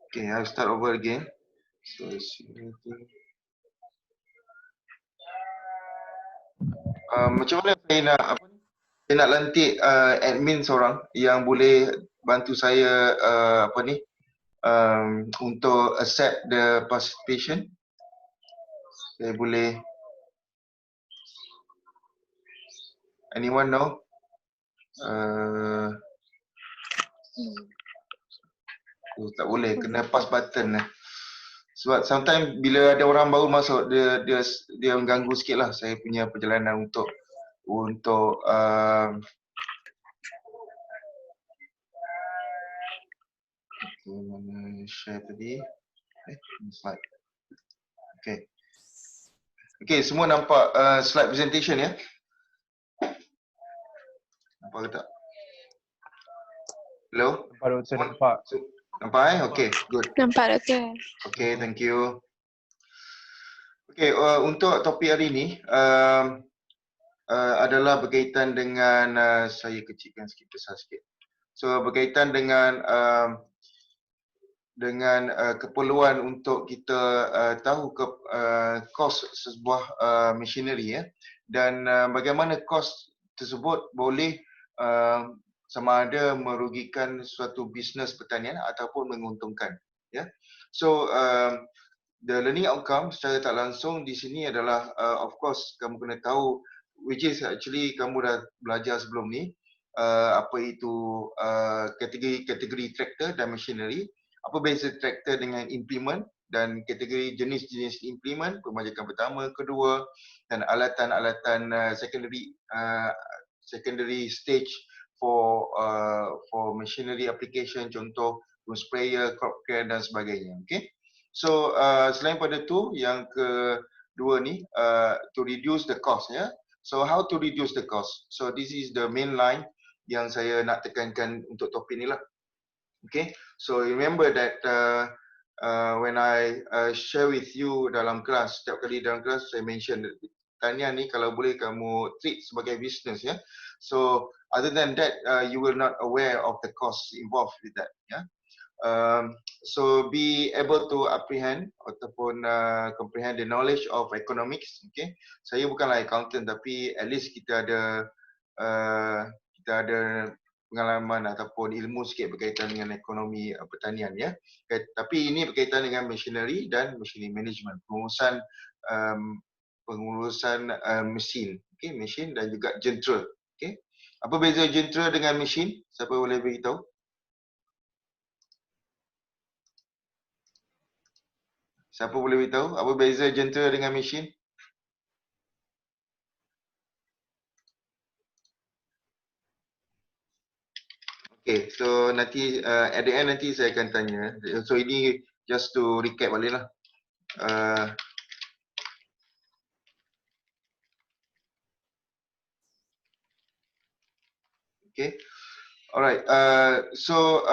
Okay, I'll start over again. So, macam mana saya nak saya nak lantik admin seorang yang boleh bantu saya untuk accept the participation. Saya boleh, anyone know? Tak boleh, kena pass button lah. Sebab sometimes bila ada orang baru masuk, dia mengganggu sikit lah saya punya perjalanan untuk mana share tadi. Slide. Okay, semua nampak slide presentation ya? Nampak ke tak? Hello? Nampak Doktor, nampak. Nampak Okay, good. Nampak Doktor. Okay, thank you. Okay, untuk topik hari ini adalah berkaitan dengan, saya kecilkan sikit, besar sikit. So, berkaitan dengan keperluan untuk kita tahu kos sebuah machinery ya, dan bagaimana kos tersebut boleh sama ada merugikan suatu bisnes pertanian ataupun menguntungkan ya. So the learning outcome secara tak langsung di sini adalah of course kamu kena tahu, which is actually kamu dah belajar sebelum ni, apa itu kategori traktor dan machinery, apa beza traktor dengan implement, dan kategori jenis-jenis implement, pemajakan pertama, kedua, dan alatan-alatan secondary stage for machinery application, contoh sprayer, crop care dan sebagainya. Okay, so selain pada tu, yang kedua ni to reduce the cost ya. So how to reduce the cost? So this is the main line yang saya nak tekankan untuk topik ni lah. Okay, so remember that when I share with you dalam kelas, setiap kali dalam kelas saya mention pertanian ni kalau boleh kamu treat sebagai business ya. So other than that, you will not aware of the costs involved with that ya. So be able to apprehend ataupun comprehend the knowledge of economics. Okay, saya bukanlah accountant tapi at least kita ada pengalaman ataupun ilmu sikit berkaitan dengan ekonomi pertanian ya. Tapi ini berkaitan dengan machinery dan machinery management, pengurusan mesin, okay, mesin dan juga jentera. Okay, apa beza jentera dengan mesin? Siapa boleh beritahu? Siapa boleh beritahu apa beza jentera dengan mesin? Okay, so nanti at the end nanti saya akan tanya. So ini just to recap balik lah. Okay, alright. So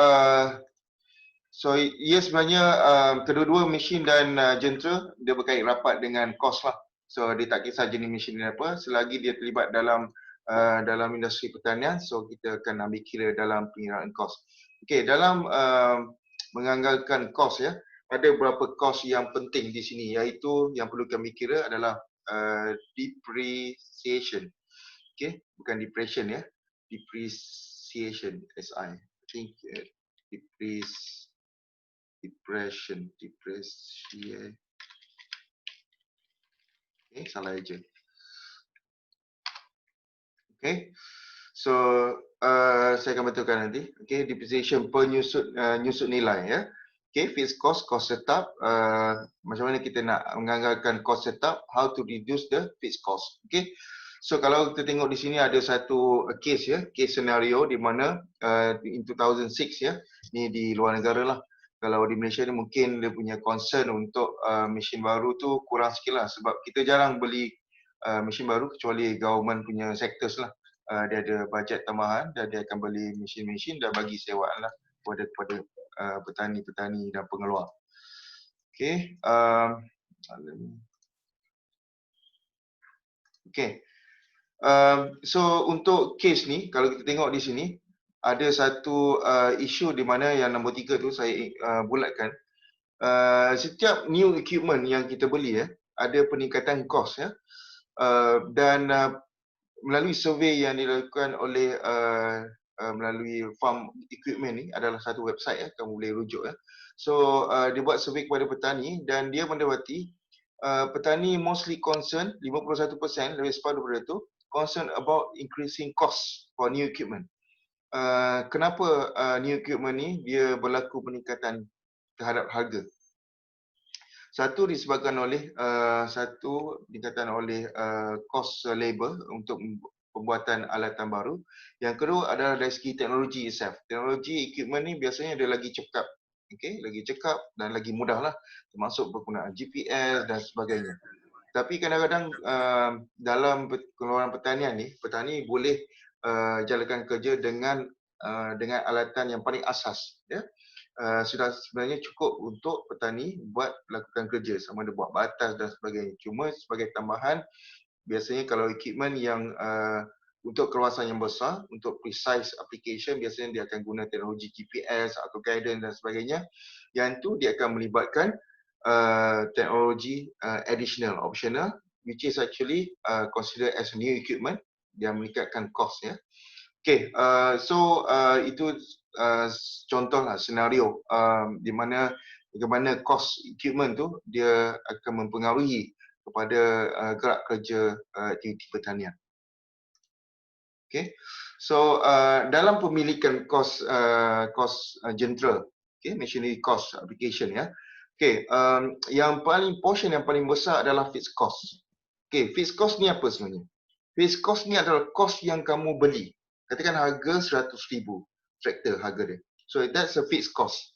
yes, sebenarnya kedua-dua mesin dan jentera dia berkait rapat dengan kos lah. So dia tak kisah jenis mesin apa, selagi dia terlibat dalam industri pertanian, so kita akan ambil kira dalam pengiraan kos. Okay, dalam menganggarkan kos ya, ada beberapa kos yang penting di sini, iaitu yang perlu kami kira adalah depreciation. Okay, bukan depression ya, depreciation, SI. I think depreciation. Okay, salah aja. Okay, so saya akan betulkan nanti. Okay, depreciation penyusut nilai ya. Okay, fixed cost tetap. Macam mana kita nak menganggarkan cost tetap? How to reduce the fixed cost? Okay, so kalau kita tengok di sini ada satu case ya, case scenario di mana in 2006 ya, ni di luar negara lah. Kalau di Malaysia ni mungkin dia punya concern untuk mesin baru tu kurang sikit lah, sebab kita jarang beli mesin baru kecuali government punya sectors lah. Dia ada bajet tambahan dan dia akan beli mesin-mesin dan bagi sewaan lah kepada petani-petani dan pengeluar. Okay, okay. So untuk case ni, kalau kita tengok di sini, ada satu isu di mana yang nombor 3 tu saya bulatkan. Setiap new equipment yang kita beli ada peningkatan kos dan melalui survey yang dilakukan oleh melalui farm equipment ni adalah satu website kamu boleh rujuk So dia buat survey kepada petani dan dia mendapati petani mostly concern 51% lebih separuh daripada itu concern about increasing cost for new equipment. Kenapa new equipment ni dia berlaku peningkatan terhadap harga? Satu disebabkan oleh peningkatan oleh cost labor untuk pembuatan alatan baru. Yang kedua adalah dari segi teknologi itself. Teknologi equipment ni biasanya dia lagi cekap. Lagi cekap dan lagi mudah lah. Termasuk penggunaan GPS dan sebagainya. Tapi kadang-kadang dalam pengeluaran pertanian ni, petani boleh jalankan kerja dengan alatan yang paling asas. Sudah sebenarnya cukup untuk petani lakukan kerja sama ada buat batas dan sebagainya. Cuma sebagai tambahan, biasanya kalau equipment yang untuk keluasan yang besar, untuk precise application, biasanya dia akan guna teknologi GPS atau guidance dan sebagainya. Yang tu dia akan melibatkan teknologi additional, optional, which is actually considered as new equipment yang meningkatkan cost itu contohlah senario di mana bagaimana cost equipment tu dia akan mempengaruhi kepada gerak kerja aktiviti pertanian. Dalam pemilikan kos jentera, machinery cost application yang paling portion yang paling besar adalah fixed cost. Fixed cost ni apa sebenarnya? Fixed cost ni adalah cost yang kamu beli. Katakan harga 100,000 traktor harga dia. So that's a fixed cost.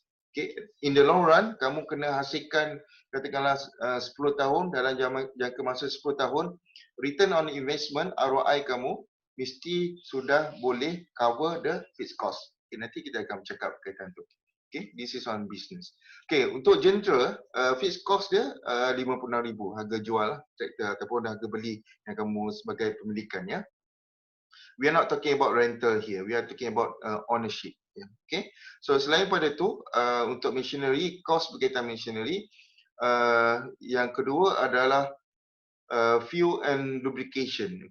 In the long run, kamu kena hasilkan katakanlah 10 tahun, dalam jangka masa 10 tahun, return on investment, ROI kamu mesti sudah boleh cover the fixed cost. Nanti kita akan bercakap berkaitan tu. This is on business. Untuk jentera, fixed cost dia 56,000 harga jual traktor ataupun harga beli yang kamu sebagai pemilikan We are not talking about rental here. We are talking about ownership. So selain pada tu, untuk machinery, cost berkaitan machinery, yang kedua adalah fuel and lubrication.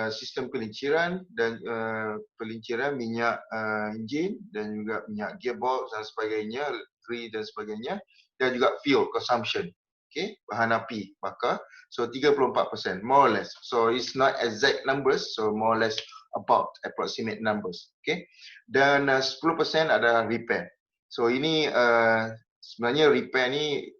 Sistem pelinciran dan pelinciran minyak enjin dan juga minyak gearbox dan sebagainya, free dan sebagainya, dan juga fuel consumption. Bahan api bakar. So 34%, more or less. So it's not exact numbers, so more or less about approximate numbers. Dan 10% adalah repair. So ini sebenarnya repair ni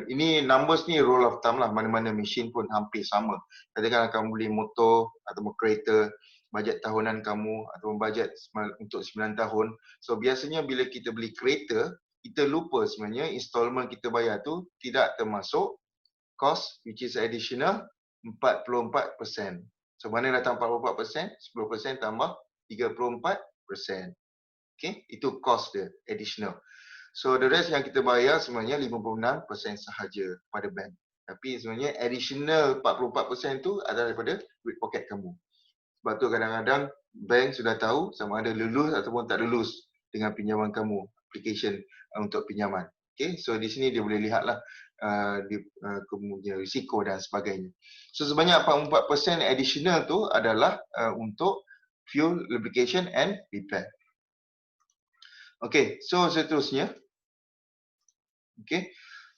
ini numbers ni rule of thumb lah, mana-mana mesin pun hampir sama. Katakanlah kamu beli motor atau kereta, bajet tahunan kamu atau bajet untuk 9 tahun. So biasanya bila kita beli kereta, kita lupa sebenarnya installment kita bayar tu tidak termasuk cost which is additional 44%. So mana datang 44%? 10% tambah 34%. Itu cost dia additional. So the rest yang kita bayar sebenarnya 56% sahaja pada bank. Tapi sebenarnya additional 44% tu adalah daripada duit poket kamu. Sebab tu kadang-kadang bank sudah tahu sama ada lulus ataupun tak lulus dengan pinjaman kamu, application untuk pinjaman. So di sini dia boleh lihatlah kemudian risiko dan sebagainya. So sebanyak 44% additional tu adalah untuk fuel, lubrication and repair. So seterusnya.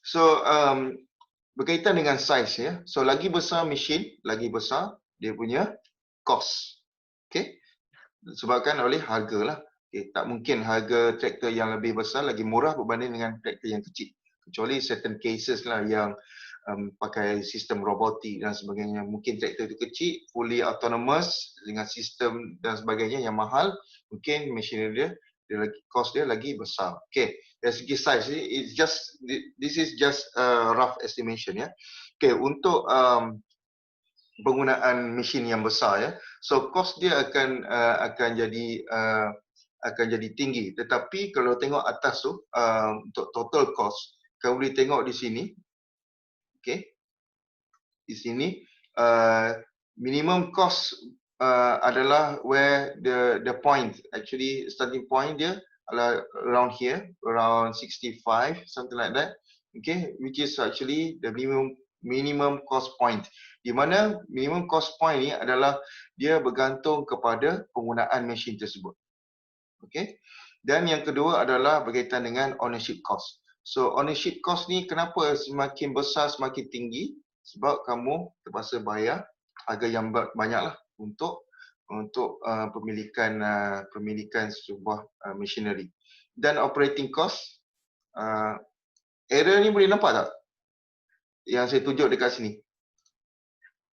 So berkaitan dengan size So lagi besar mesin, lagi besar dia punya cost. Disebabkan oleh harga lah. Tak mungkin harga traktor yang lebih besar lagi murah berbanding dengan traktor yang kecil. Kecuali certain cases lah yang pakai sistem robotik dan sebagainya. Mungkin traktor itu kecil, fully autonomous dengan sistem dan sebagainya yang mahal. Mungkin mesin dia lagi cost dia lagi besar. Dari segi size, this is just a rough estimation untuk penggunaan mesin yang besar so cost dia akan jadi tinggi. Tetapi kalau tengok atas tu untuk total cost, kamu boleh tengok di sini. Di sini minimum cost adalah where the point, actually starting point dia adalah around here, around 65, something like that. Okay, which is actually the minimum cost point. Di mana minimum cost point ni adalah dia bergantung kepada penggunaan mesin tersebut. Okay. Dan yang kedua adalah berkaitan dengan ownership cost. So ownership cost ni kenapa semakin besar semakin tinggi? Sebab kamu terpaksa bayar harga yang banyak lah untuk pemilikan sebuah machinery. Dan operating cost, error ni boleh nampak tak? Yang saya tunjuk dekat sini.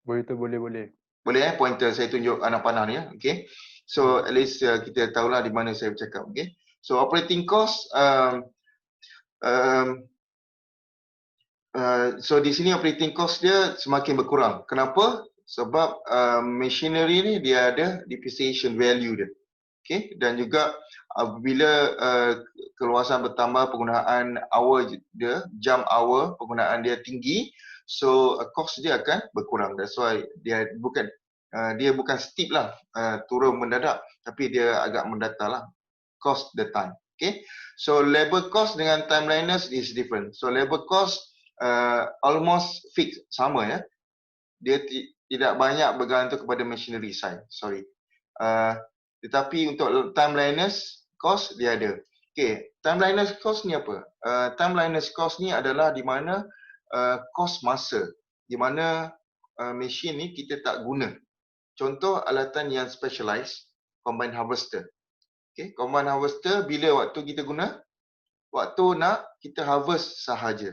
Boleh tu, boleh. Boleh pointer saya tunjuk anak panah ni ya. Okay. So at least kita tahulah di mana saya bercakap. Okay. So operating cost, so di sini operating cost dia semakin berkurang. Kenapa? Sebab machinery ni dia ada depreciation value dia. Okay. Dan juga apabila keluasan bertambah, penggunaan hour dia, jam hour penggunaan dia tinggi, so cost dia akan berkurang. That's why dia bukan steep lah, turun mendadak, tapi dia agak mendatar lah, cost the time. Okay. So labor cost dengan timeliness is different. So labor cost almost fixed, sama ya. Dia tidak banyak bergantung kepada machinery side. Sorry. Tetapi untuk timeliness cost dia ada. Okay, timeliness cost ni apa? Timeliness cost ni adalah di mana cost masa, di mana mesin ni kita tak guna. Contoh alatan yang specialized, combine harvester. Okay, combine harvester bila waktu kita guna? Waktu nak kita harvest sahaja.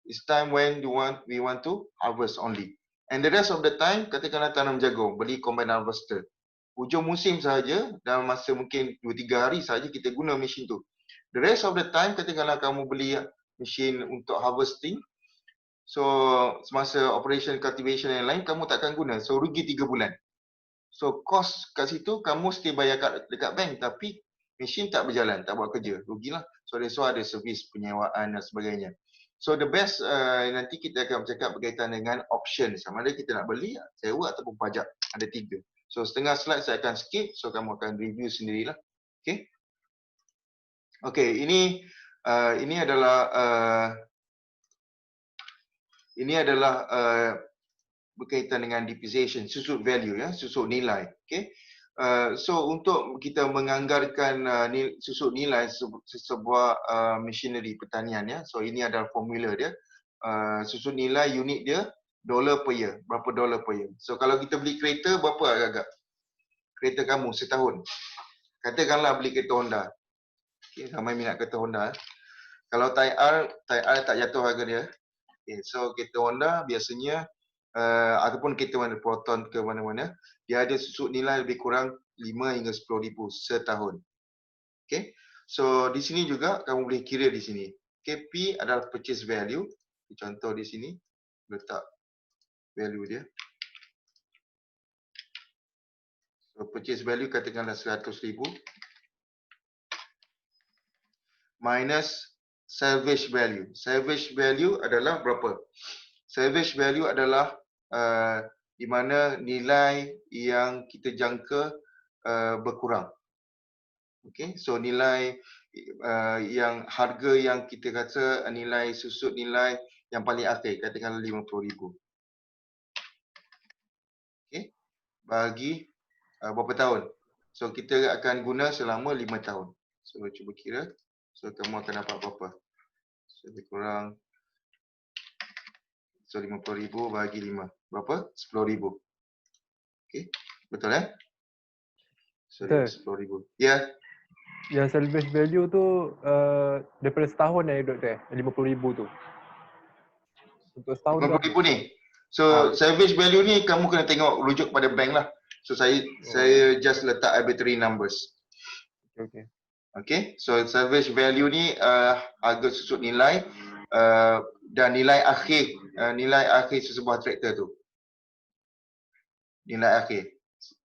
It's time when we want to harvest only. And the rest of the time, katakanlah tanam jagung, beli combine harvester. Hujung musim sahaja, dalam masa mungkin 2-3 hari sahaja kita guna mesin tu. The rest of the time, katakanlah kamu beli mesin untuk harvesting, so semasa operation cultivation yang lain, kamu takkan guna. So rugi 3 bulan. So cost kat situ, kamu mesti bayar dekat bank, tapi mesin tak berjalan, tak buat kerja, rugilah. So that's why ada servis penyewaan dan sebagainya. So the best, nanti kita akan bercakap berkaitan dengan option. Sama ada kita nak beli, sewa ataupun pajak. Ada 3. So setengah slide saya akan skip, so kamu akan review sendirilah. Okay. Okay, ini adalah berkaitan dengan depreciation, susut value ya, susut nilai. Okay. So untuk kita menganggarkan susut nilai sebuah machinery pertanian ya. So ini adalah formula dia. Susut nilai unit dia dollar per year, berapa dollar per year. So kalau kita beli kereta, berapa agak-agak? Kereta kamu setahun. Katakanlah beli kereta Honda. Okay, ramai minat kereta Honda. Kalau Type R tak jatuh harga dia. Okay, so kereta Honda biasanya ataupun kereta mana, Proton ke mana-mana, dia ada susut nilai lebih kurang 5 hingga 10 ribu setahun. Okay, so di sini juga kamu boleh kira di sini. Okay, P adalah purchase value. Contoh di sini, letak value dia. So purchase value katakanlah 100,000 minus salvage value. Salvage value adalah berapa? Salvage value adalah di mana nilai yang kita jangka berkurang. Okay, so nilai yang harga yang kita kata nilai susut nilai yang paling akhir, katakanlah 50,000. Okay, bagi berapa tahun? So kita akan guna selama 5 tahun. So cuba kira. So kamu akan dapat berapa? So lebih kurang, so 50,000 bagi 5. Berapa? 10,000. Okay, betul So 10,000. Ya. Yang salvage value tu daripada setahun Dr. 50,000 tu. Untuk setahun 50,000 ni. So salvage value ni kamu kena tengok rujuk pada bank lah. So saya just letak arbitrary numbers. Okay. Okay. So salvage value ni harga susut nilai dan nilai akhir sesebuah traktor tu. Nilai akhir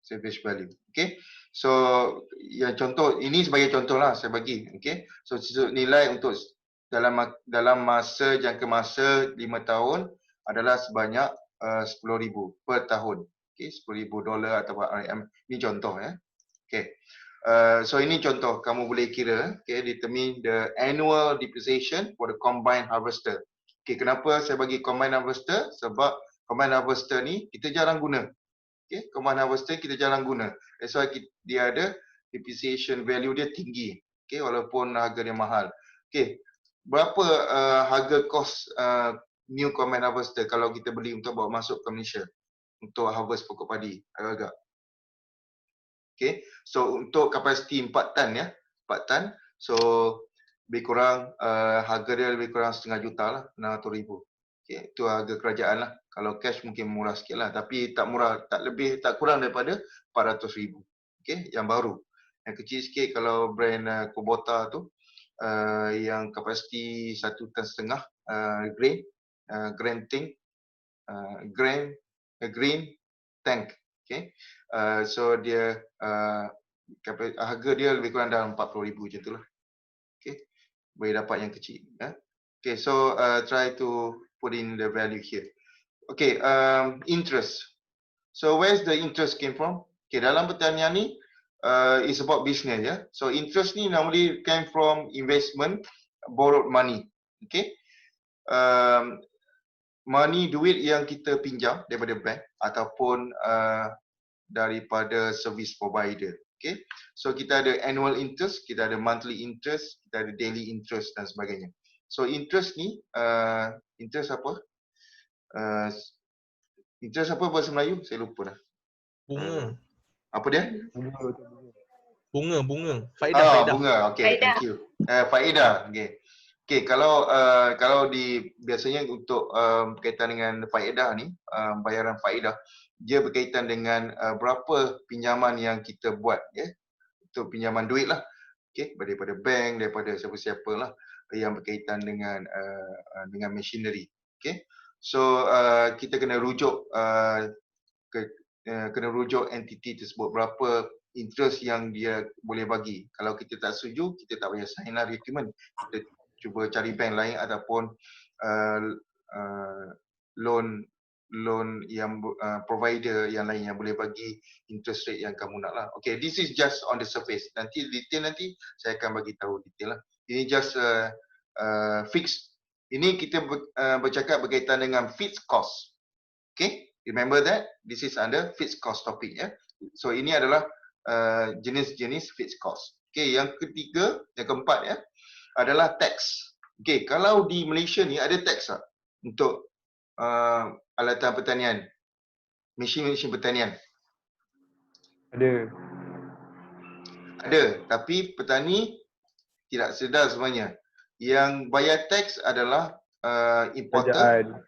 salvage value. Okay. So yang contoh ini sebagai contoh lah saya bagi. Okay. So susut nilai untuk dalam jangka masa 5 tahun adalah sebanyak 10,000 per tahun. Okay, $10,000 atau RM. Ini contoh ya. Okay. So ini contoh kamu boleh kira. Okay, determine the annual depreciation for the combine harvester. Okay, kenapa saya bagi combine harvester? Sebab combine harvester ni kita jarang guna. Okay, combine harvester kita jarang guna. That's why dia ada depreciation value dia tinggi. Okay, walaupun harga dia mahal. Okay, berapa harga kos new combine harvester kalau kita beli untuk bawa masuk ke Malaysia untuk harvest pokok padi agak-agak? Okay, so untuk kapasiti 4 tan ya, 4 tan. So lebih kurang harga dia lebih kurang setengah juta lah, 600,000. Okay, itu harga kerajaan lah. Kalau cash mungkin murah sikit lah, tapi tak murah, tak lebih, tak kurang daripada 400,000. Okay, yang baru. Yang kecil sikit kalau brand Kubota tu, yang kapasiti 1,5 tan green tank. Okay, so dia harga dia lebih kurang dalam 40,000 macam tu lah. Okay, boleh dapat yang kecil. Okay, so try to put in the value here. Okay, interest. So where's the interest came from? Okay, dalam pertanian ni is about business ya. So interest ni normally came from investment, borrowed money. Okay, money, duit yang kita pinjam daripada bank ataupun daripada service provider. Okay, so kita ada annual interest, kita ada monthly interest, kita ada daily interest dan sebagainya. So interest ni interest apa? Interest apa bahasa Melayu? Saya lupa dah. Bunga. Apa dia? Bunga. Faedah. Bunga. Okay, thank you. Faedah. Okay. Okay, kalau biasanya untuk berkaitan dengan faedah ni, bayaran faedah, dia berkaitan dengan berapa pinjaman yang kita buat ya. Untuk pinjaman duit lah. Okay, daripada bank, daripada siapa-siapa lah yang berkaitan dengan machinery. Okay. So kita kena rujuk entiti tersebut berapa interest yang dia boleh bagi. Kalau kita tak setuju, kita tak payah sign lah agreement. Kita cuba cari bank lain ataupun loan yang provider yang lain yang boleh bagi interest rate yang kamu nak lah. Okay, this is just on the surface. Nanti detail nanti saya akan bagi tahu detail lah. Ini just fixed. Ini kita bercakap berkaitan dengan fixed cost. Okay, remember that this is under fixed cost topic ya. So ini adalah jenis-jenis fixed cost. Okay, yang ketiga, yang keempat ya adalah tax. Okay, kalau di Malaysia ni ada tax tak untuk alatan pertanian, mesin pertanian? Ada, tapi petani tidak sedar sebenarnya. Yang bayar tax adalah importer,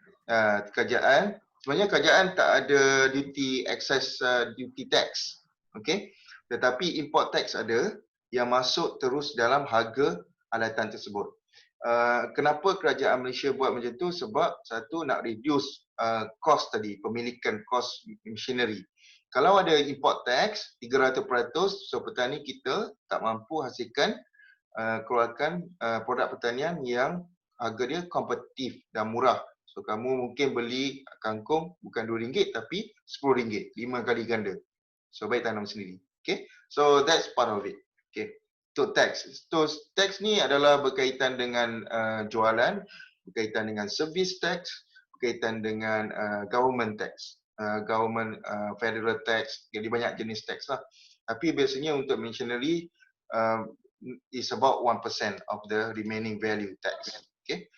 kerajaan. Sebenarnya kerajaan tak ada duty excess duty tax. Okay, tetapi import tax ada yang masuk terus dalam harga alatan tersebut. Kenapa kerajaan Malaysia buat macam tu? Sebab satu, nak reduce cost tadi, pemilikan cost machinery. Kalau ada import tax 300%, so petani kita tak mampu hasilkan keluarkan produk pertanian yang harga dia kompetitif dan murah. So kamu mungkin beli kangkung bukan RM2 tapi RM10, 5 kali ganda. So baik tanam sendiri. Okay, so that's part of it. Okay, untuk tax. So tax ni adalah berkaitan dengan jualan, berkaitan dengan service tax, berkaitan dengan government tax, government federal tax. Jadi banyak jenis tax lah. Tapi biasanya untuk machinery is about 1% of the remaining value tax. Okay.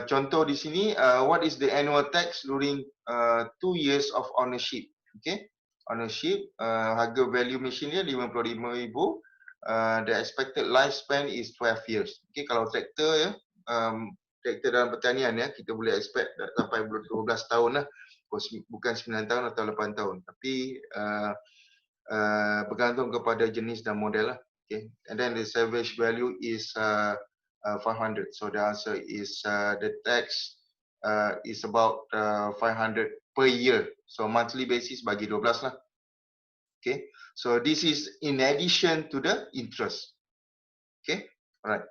Contoh di sini, what is the annual tax during 2 years of ownership? Okay. Ownership, harga value machine dia 55,000. The expected lifespan is 12 years. Okay, kalau traktor ya, traktor dalam pertanian ya, kita boleh expect sampai 12 tahun lah. Bukan 9 tahun atau 8 tahun. Tapi bergantung kepada jenis dan model lah. Okay, and then the salvage value is 500. So the answer is the tax is about 500 per year. So monthly basis bagi 12 lah. Okay, so this is in addition to the interest. Okay, alright.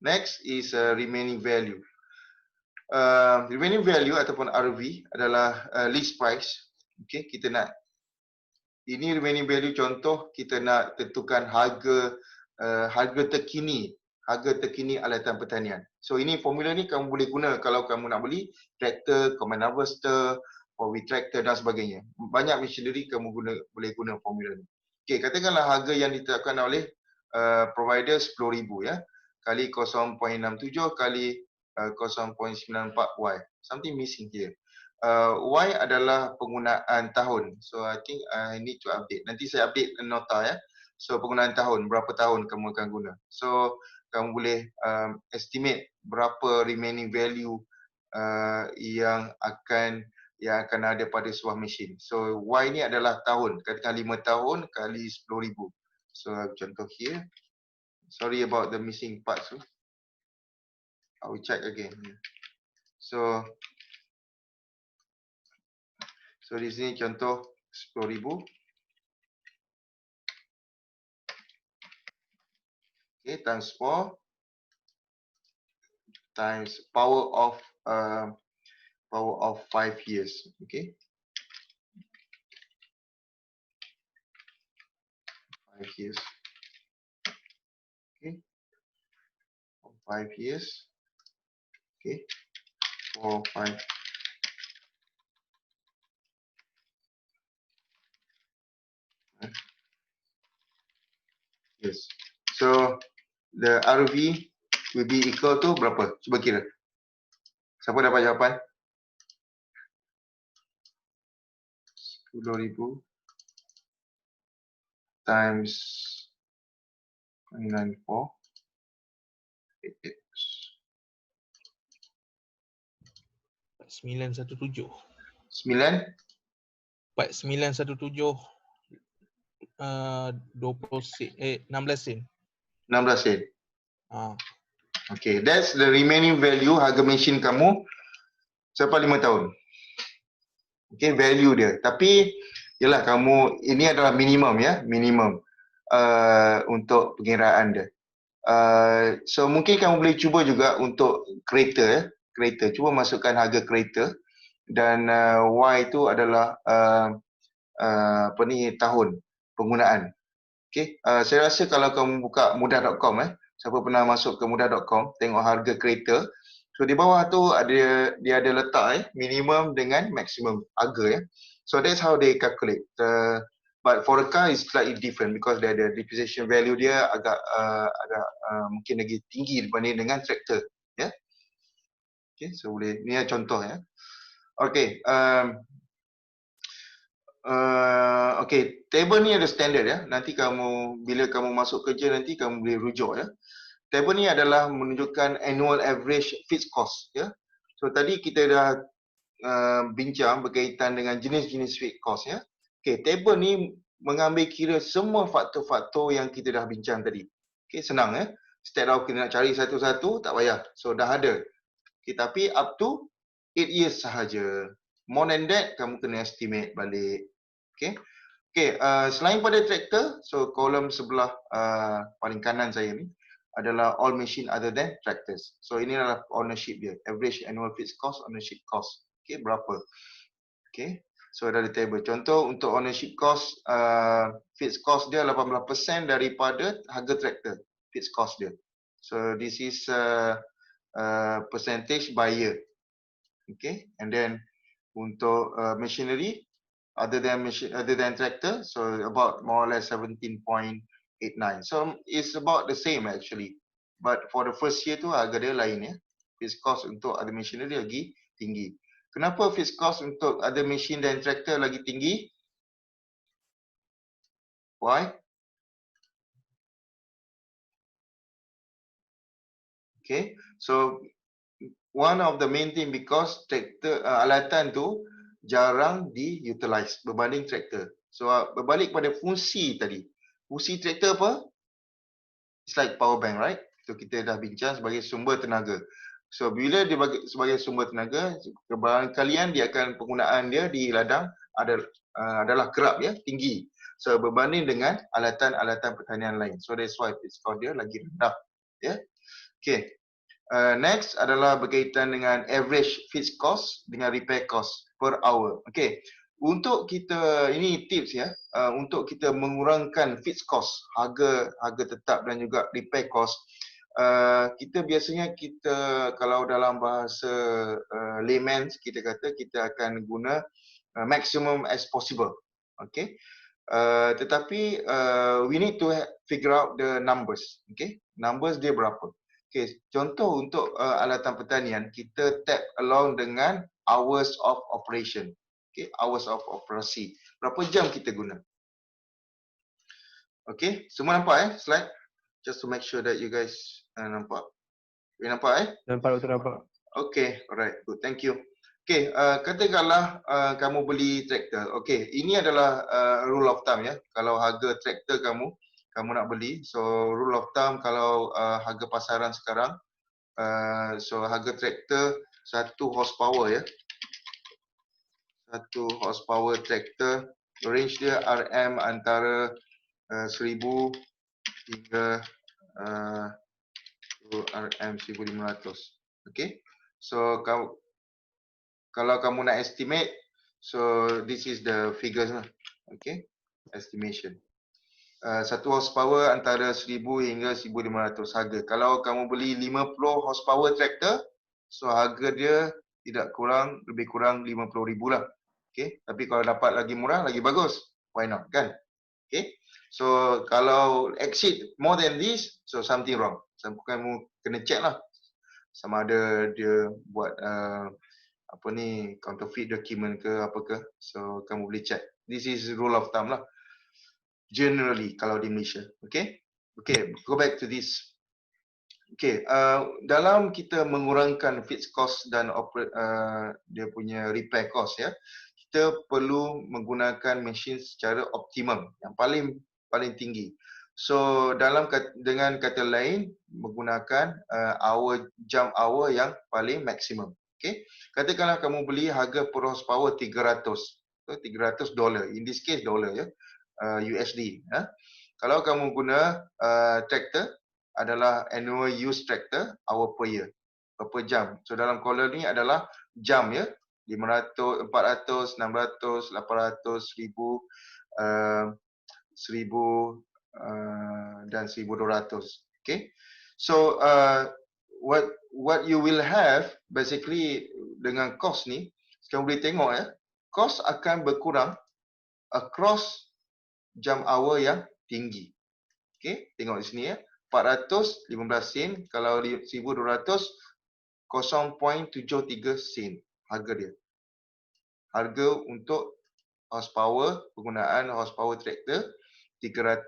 Next is remaining value. Remaining value ataupun RV adalah list price. Okay, kita nak, ini remaining value contoh kita nak tentukan harga harga terkini alatan pertanian. So ini formula ni kamu boleh guna kalau kamu nak beli traktor, combine harvester, forklift tractor dan sebagainya. Banyak machinery kamu boleh guna formula ni. Okey, katakanlah harga yang ditetapkan oleh provider 10,000 ya. Kali 0.67 kali 0.94Y. Something missing here. Y adalah penggunaan tahun. So I think I need to update. Nanti saya update nota ya. So penggunaan tahun, berapa tahun kamu akan guna. So kamu boleh estimate berapa remaining value yang akan ada pada sebuah mesin. So Y ni adalah tahun. Katakan 5 tahun kali 10,000. So contoh here. Sorry about the missing parts. I will check again. So di sini contoh 10,000. Okay, times 4 times power of 5 years. Okay, 5 years. Okay, 5 years. Okay, 4, 5. Yes. So the RV will be equal to berapa? Cuba kira. Siapa dapat jawapan? 10,000 times 94. 917. 9 4917 20 sen 16 sen. 16 sen. Okay, that's the remaining value harga mesin kamu selepas 5 tahun. Okay, value dia. Tapi yalah kamu, ini adalah minimum ya, minimum untuk pengiraan dia. So mungkin kamu boleh cuba juga untuk kereta ya. Kereta, cuba masukkan harga kereta dan Y itu adalah apa ni, tahun penggunaan. Okay, saya rasa kalau kamu buka mudah.com siapa pernah masuk ke mudah.com tengok harga kereta. So di bawah tu dia ada letak minimum dengan maximum harga ya. So that's how they calculate. But for a car is slightly different because dia ada depreciation value dia agak mungkin lagi tinggi dibanding dengan traktor ya. Okay, so boleh, ni contoh ya. Okay, okay, table ni ada standard ya. Nanti kamu, bila kamu masuk kerja nanti kamu boleh rujuk ya. Table ni adalah menunjukkan annual average fixed cost ya. So tadi kita dah bincang berkaitan dengan jenis-jenis fixed cost ya. Okay, table ni mengambil kira semua faktor-faktor yang kita dah bincang tadi. Okay, senang ya. Instead of kita nak cari satu-satu, tak payah. So dah ada. Okay, tapi up to 8 years sahaja. More than that, kamu kena estimate balik. Okay. Okay, selain pada traktor, so kolom sebelah paling kanan saya ni adalah all machine other than tractors. So ini adalah ownership dia, average annual fixed cost, ownership cost. Okay, berapa? Okay, so ada table. Contoh untuk ownership cost, fixed cost dia 18% daripada harga traktor, fixed cost dia. So this is percentage by year. Okay, and then untuk machinery other than tractor, so about more or less 17.89. So it's about the same actually, but for the first year tu harga dia lain ya. Fixed cost untuk other machinery lagi tinggi. Kenapa fixed cost untuk other machine dan tractor lagi tinggi? Why? Okay, so one of the main thing because tractor alatan tu jarang diutilize berbanding traktor. So berbalik pada fungsi tadi. Fungsi traktor apa? It's like power bank, right? So kita dah bincang sebagai sumber tenaga. So bila dia sebagai sumber tenaga, kebarangkalian dia akan penggunaan dia di ladang adalah kerap ya, tinggi. So berbanding dengan alatan-alatan pertanian lain. So that's why fixed cost dia lagi rendah. Ya. Yeah? Okay. Next adalah berkaitan dengan average fixed cost dengan repair cost per hour. Okay, untuk kita, ini tips ya, untuk kita mengurangkan fixed cost, harga tetap dan juga repair cost. Kita biasanya kalau dalam bahasa layman kita kata kita akan guna maximum as possible. Okay. Tetapi we need to figure out the numbers. Okay. Numbers dia berapa. Okay. Contoh untuk alatan pertanian, kita tap along dengan hours of operation. Okay, hours of operasi. Berapa jam kita guna? Okay, semua nampak slide? Just to make sure that you guys nampak. You nampak Nampak Dr. nampak. Okay, alright, good, thank you. Okay, katakanlah kamu beli traktor. Okay, ini adalah rule of thumb ya. Kalau harga traktor kamu nak beli, so rule of thumb kalau harga pasaran sekarang, so harga traktor 1 horsepower ya. 1 horsepower tractor, range dia RM antara 1000 hingga RM 1500. Okay, so kalau kamu nak estimate, so this is the figures lah. Okay, estimation. 1 horsepower antara 1000 hingga 1500 harga. Kalau kamu beli 50 horsepower tractor, so harga dia lebih kurang 50,000 lah. Okay, tapi kalau dapat lagi murah, lagi bagus. Why not, kan? Okay, so kalau exceed more than this, so something wrong. So kamu kena check lah, sama ada dia buat counterfeit document ke apa ke. So kamu boleh check. This is rule of thumb lah. Generally kalau di Malaysia. Okay, go back to this. Okay, dalam kita mengurangkan fixed cost dan dia punya repair cost ya, kita perlu menggunakan mesin secara optimum, yang paling tinggi. So dengan kata lain, menggunakan jam hour yang paling maksimum. Okay, katakanlah kamu beli harga per horsepower 300, so $300. In this case dollar ya, USD. Kalau kamu guna tractor adalah annual use tractor, hour per year, per jam. So dalam column ni adalah jam ya. 500, 400, 600, 800, 1000, 1000 dan 1200. Okay. So what you will have basically dengan cost ni, sekarang boleh tengok ya, cost akan berkurang across jam hour yang tinggi. Okay, tengok di sini ya. 400 15 sen, kalau 1200 0.73 sen harga dia. Harga untuk horsepower, penggunaan horsepower tractor $300.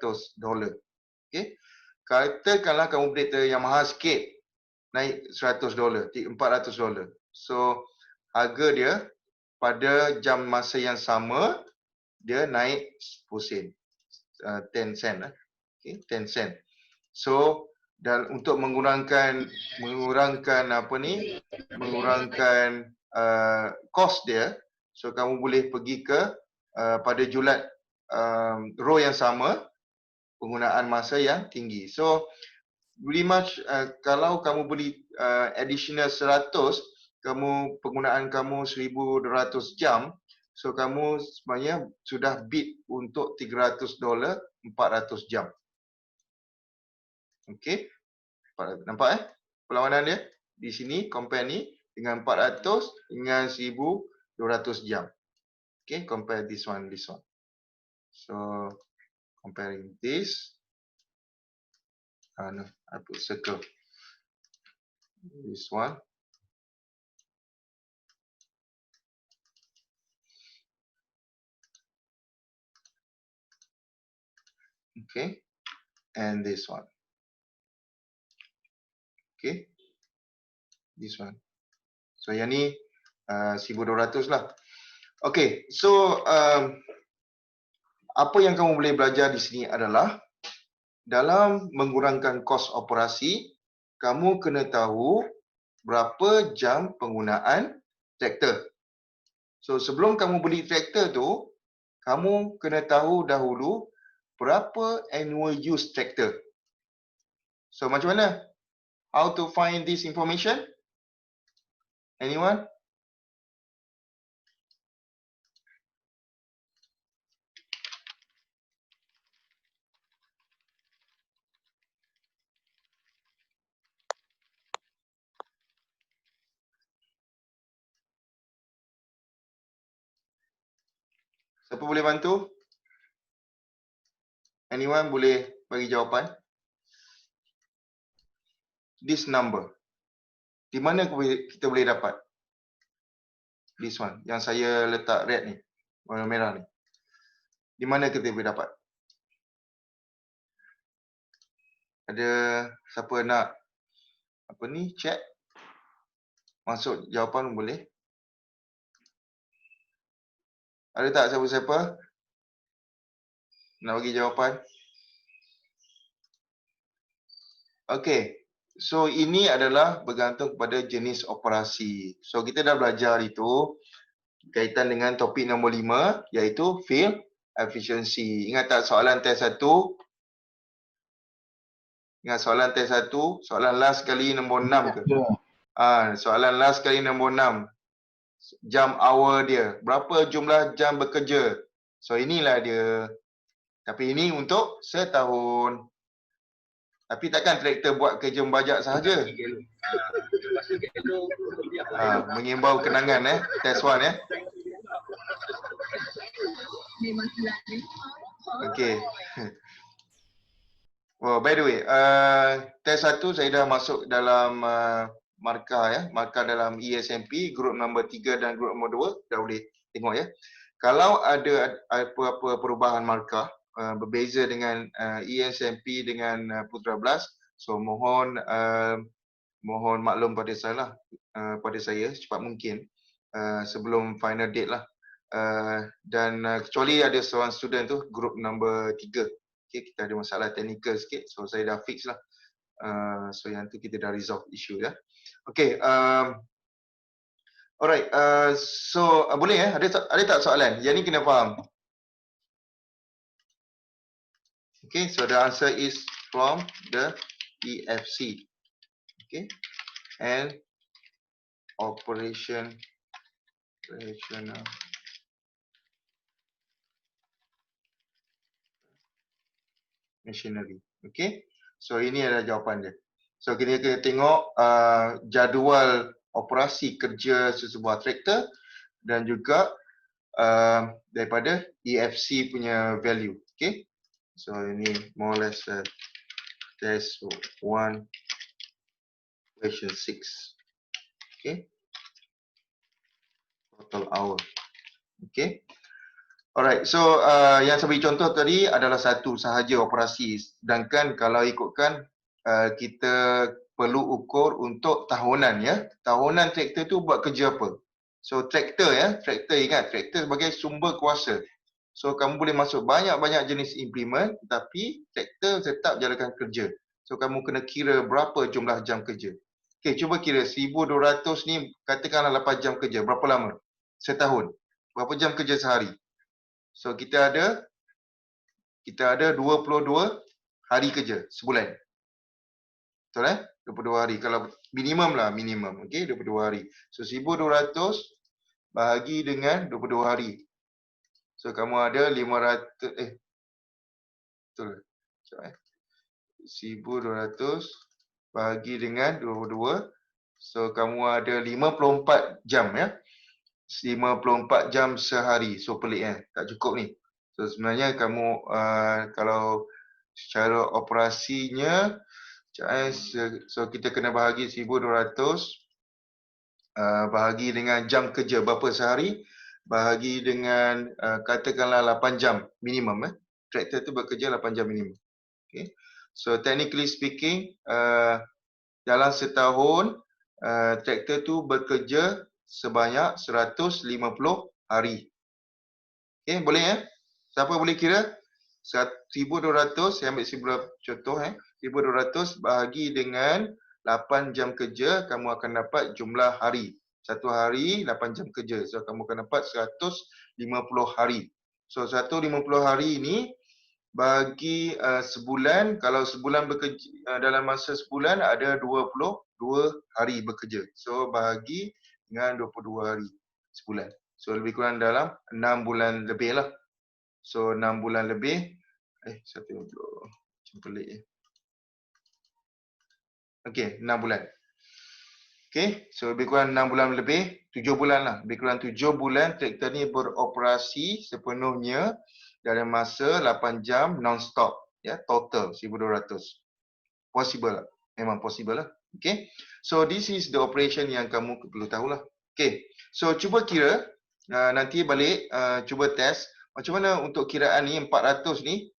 Okay. Katakanlah kamu beli tractor yang mahal sikit, naik $100, $400. So harga dia pada jam masa yang sama dia naik 10 sen. 10 sen lah. Okay, 10 sen. So dan untuk mengurangkan cost dia, so kamu boleh pergi ke pada julat row yang sama, penggunaan masa yang tinggi. So pretty much kalau kamu beli additional 100, penggunaan kamu 1200 jam, so kamu sebenarnya sudah bid untuk $300 400 jam. Okey. Nampak perlawanan dia? Di sini compare ni dengan 400 dengan 1200 jam. Okey, compare this one. So comparing this, no, I put circle. This one. Okay, and this one. Okay, this one. So yang ni 1200 lah. Okay, so apa yang kamu boleh belajar di sini adalah dalam mengurangkan kos operasi, kamu kena tahu berapa jam penggunaan traktor. So sebelum kamu beli traktor tu, kamu kena tahu dahulu berapa annual use traktor. So macam mana? How to find this information? Anyone? Siapa boleh bantu? Anyone boleh bagi jawapan? This number. Di mana kita boleh dapat? This one. Yang saya letak red ni. Warna merah ni. Di mana kita boleh dapat? Ada siapa nak apa ni? Chat? Masuk jawapan boleh? Ada tak siapa-siapa nak bagi jawapan? Okey. So ini adalah bergantung kepada jenis operasi. So kita dah belajar itu kaitan dengan topik nombor 5 iaitu field efficiency. Ingat tak soalan test 1? Ingat soalan test 1, soalan last kali nombor 6 ke? Soalan last kali nombor 6. Jam hour dia. Berapa jumlah jam bekerja? So inilah dia. Tapi ini untuk setahun. Tapi takkan traktor buat kerja membajak sahaja. Mengimbau kenangan test 1 Okey. Oh, by the way, test 1 saya dah masuk dalam markah markah dalam ESMP group nombor 3 dan group nombor 2 dah boleh tengok ya. Kalau ada apa-apa perubahan markah berbeza dengan ESMP dengan Putra Blast, so mohon maklum pada saya secepat mungkin sebelum final date lah. Dan kecuali ada seorang student tu group nombor 3. Okay, kita ada masalah teknikal sikit, so saya dah fix lah. So yang tu kita dah resolve issue ya. Okay, alright. So boleh ada tak soalan? Yang ni kena faham. Okay, so the answer is from the EFC. Okay, and operational machinery. Okay, so ini adalah jawapan dia. So kita kena tengok jadual operasi kerja sesebuah traktor dan juga daripada EFC punya value. Okay, so ini more or less test 1 question 6. Okay, total hour. Okay. Alright, so yang saya beri contoh tadi adalah satu sahaja operasi. Sedangkan kalau ikutkan kita perlu ukur untuk tahunan ya. Tahunan traktor tu buat kerja apa? So traktor traktor ingat traktor sebagai sumber kuasa. So kamu boleh masuk banyak-banyak jenis implement tapi traktor tetap jalankan kerja. So kamu kena kira berapa jumlah jam kerja. Okey, cuba kira 1200 ni katakanlah 8 jam kerja. Berapa lama? Setahun. Berapa jam kerja sehari? So kita ada 22 hari kerja sebulan. Betul 22 hari. Kalau minimum. Okey, 22 hari. So 1200 bahagi dengan 22 hari. So kamu ada 500 betul. Sekejap 1200 bahagi dengan 22. So kamu ada 54 jam ya. 54 jam sehari. So pelik tak cukup ni. So sebenarnya kamu kalau secara operasinya so kita kena bahagi 1200 bahagi dengan jam kerja berapa sehari, bahagi dengan katakanlah 8 jam minimum Traktor tu bekerja 8 jam minimum. Okay. So technically speaking dalam setahun traktor tu bekerja sebanyak 150 hari. Okay, boleh Siapa boleh kira? 1200, saya ambil sebuah contoh 1200 bahagi dengan 8 jam kerja, kamu akan dapat jumlah hari. Satu hari 8 jam kerja. So kamu akan dapat 150 hari. So 150 hari ini bagi sebulan, kalau sebulan bekerja dalam masa sebulan ada 22 hari bekerja. So bahagi dengan 22 hari sebulan. So lebih kurang dalam 6 bulan lebih lah. So 6 bulan lebih. Macam pelik Okey, 6 bulan. Okay, so lebih kurang 6 bulan lebih, 7 bulan lah. Lebih kurang 7 bulan traktor ni beroperasi sepenuhnya dalam masa 8 jam non-stop. Ya, total 1,200. Possible lah. Memang possible lah. Okay, so this is the operation yang kamu perlu tahulah. Okay, so cuba kira, nanti balik cuba test macam mana untuk kiraan ni 400 ni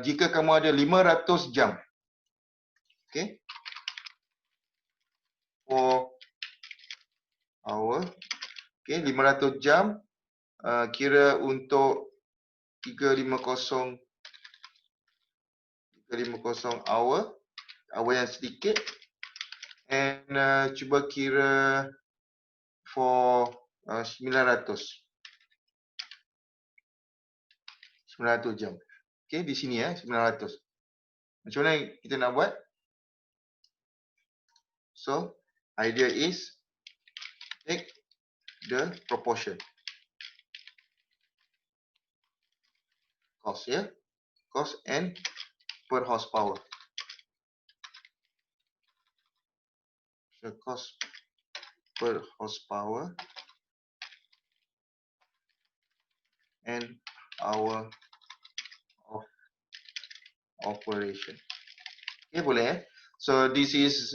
jika kamu ada 500 jam. Okay, for hour. Okay, 500 jam kira untuk 350 hour yang sedikit, and cuba kira for 900 jam. Okay, di sini 900. Macam mana kita nak buat? So, idea is take the proportion. Cost, cost and per horsepower. So, cost per horsepower and hour of operation. Okay, boleh So, this is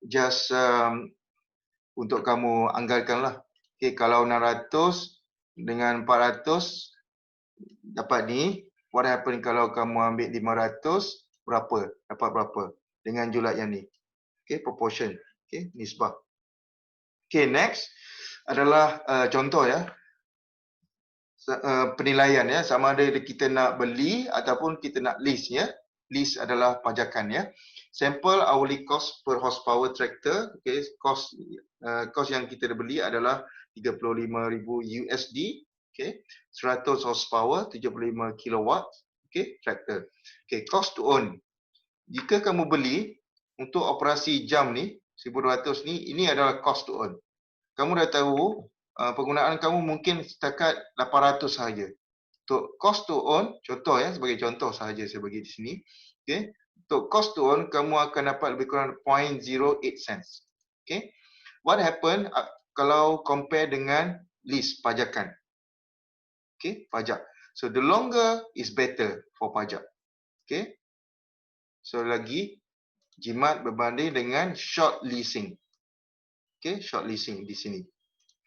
just untuk kamu anggarkan lah. Okay, kalau 600 dengan 400 dapat ni, what happen kalau kamu ambil 500, berapa? Dapat berapa? Dengan julat yang ni. Okay, proportion. Okay, nisbah. Okay, next adalah contoh penilaian sama ada kita nak beli ataupun kita nak lease Lease adalah pajakan Sample hourly cost per horsepower tractor. Okay, cost yang kita beli adalah 35,000 USD. Okay, 100 horsepower, 75 kilowatt. Okay, tractor. Okay, cost to own. Jika kamu beli untuk operasi jam ni 1,200 ni, ini adalah cost to own. Kamu dah tahu penggunaan kamu mungkin setakat 800 sahaja. Untuk cost to own, contoh sebagai contoh sahaja saya bagi di sini. Okay, untuk cost to own kamu akan dapat lebih kurang 0.08 cents. Okay, what happen kalau compare dengan lease pajakan? Okay, pajak. So the longer is better for pajak. Okay, so lagi jimat berbanding dengan short leasing. Okay, short leasing di sini.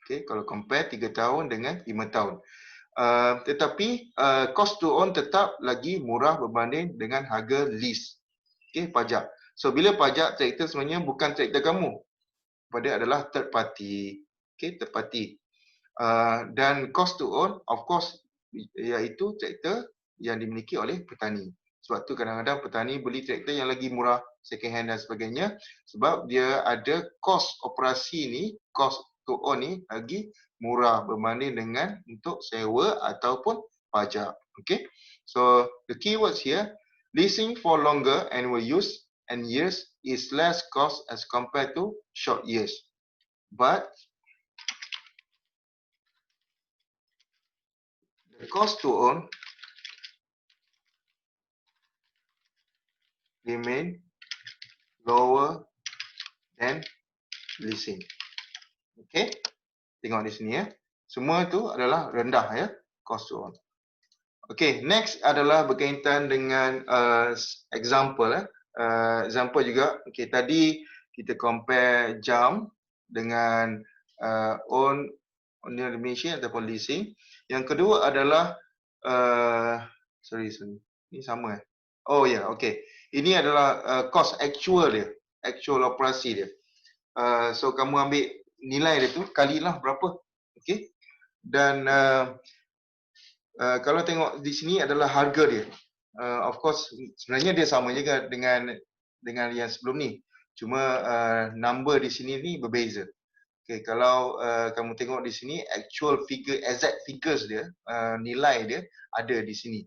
Okay, kalau compare 3 tahun dengan 5 tahun. Tetapi cost to own tetap lagi murah berbanding dengan harga lease. Okay, pajak. So bila pajak traktor sebenarnya bukan traktor kamu. Pada adalah third party. Okay, third party. Dan cost to own of course iaitu traktor yang dimiliki oleh petani. Sebab tu kadang-kadang petani beli traktor yang lagi murah, second hand dan sebagainya, sebab dia ada cost operasi ni, cost to own ni lagi murah berbanding dengan untuk sewa ataupun pajak. Okay, so the keywords here, leasing for longer annual use and years is less cost as compared to short years, but the cost to own remain lower than leasing. Okay, tengok di sini semua tu adalah rendah cost to own. Okay, next adalah berkaitan dengan example example juga. Okay, tadi kita compare jam dengan own machine ataupun leasing. Yang kedua adalah sorry, ini sama oh ya, okay. Ini adalah cost actual dia, actual operasi dia. So kamu ambil nilai dia tu kalilah berapa. Okay, dan kalau tengok di sini adalah harga dia. Of course sebenarnya dia sama juga dengan yang sebelum ni. Cuma number di sini ni berbeza. Okay, kalau kamu tengok di sini actual figure, exact figures dia, nilai dia ada di sini.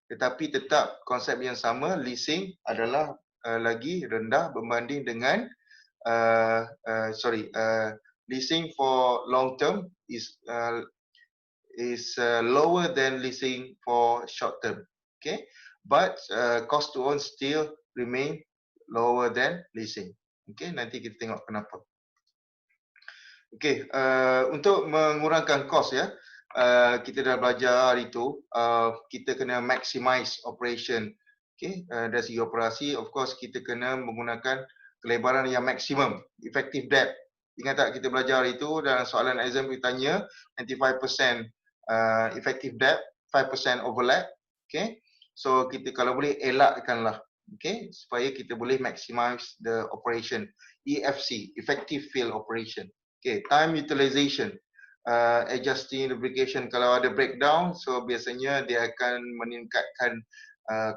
Tetapi tetap konsep yang sama, leasing adalah lagi rendah berbanding dengan leasing for long term is lower than leasing for short term. Okay, but cost to own still remain lower than leasing. Okey, nanti kita tengok kenapa. Okey, untuk mengurangkan kos ya, kita dah belajar hari tu, kita kena maximize operation. Okey, dari segi operasi, of course kita kena menggunakan kelebaran yang maksimum, effective depth. Ingat tak kita belajar hari tu dalam soalan exam kita tanya 95% effective depth, 5% overlap. Okey, so kita kalau boleh elakkanlah, okey, supaya kita boleh maximize the operation. EFC, effective field operation. Okay, time utilization, adjusting lubrication kalau ada breakdown, so biasanya dia akan meningkatkan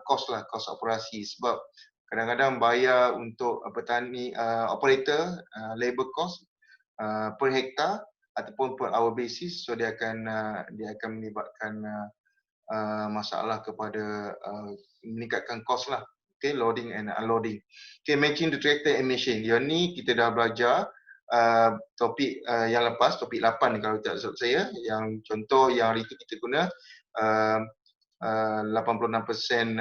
cost lah, cost operasi sebab kadang-kadang bayar untuk petani, operator, labor cost per hektar ataupun per hour basis, so dia akan menyebabkan masalah kepada meningkatkan cost lah. Okay, loading and unloading. Okay, matching the tractor and machine. Yang ni kita dah belajar topik yang lepas, topik 8 ni kalau tak silap saya, yang contoh yang hari tu kita guna 86%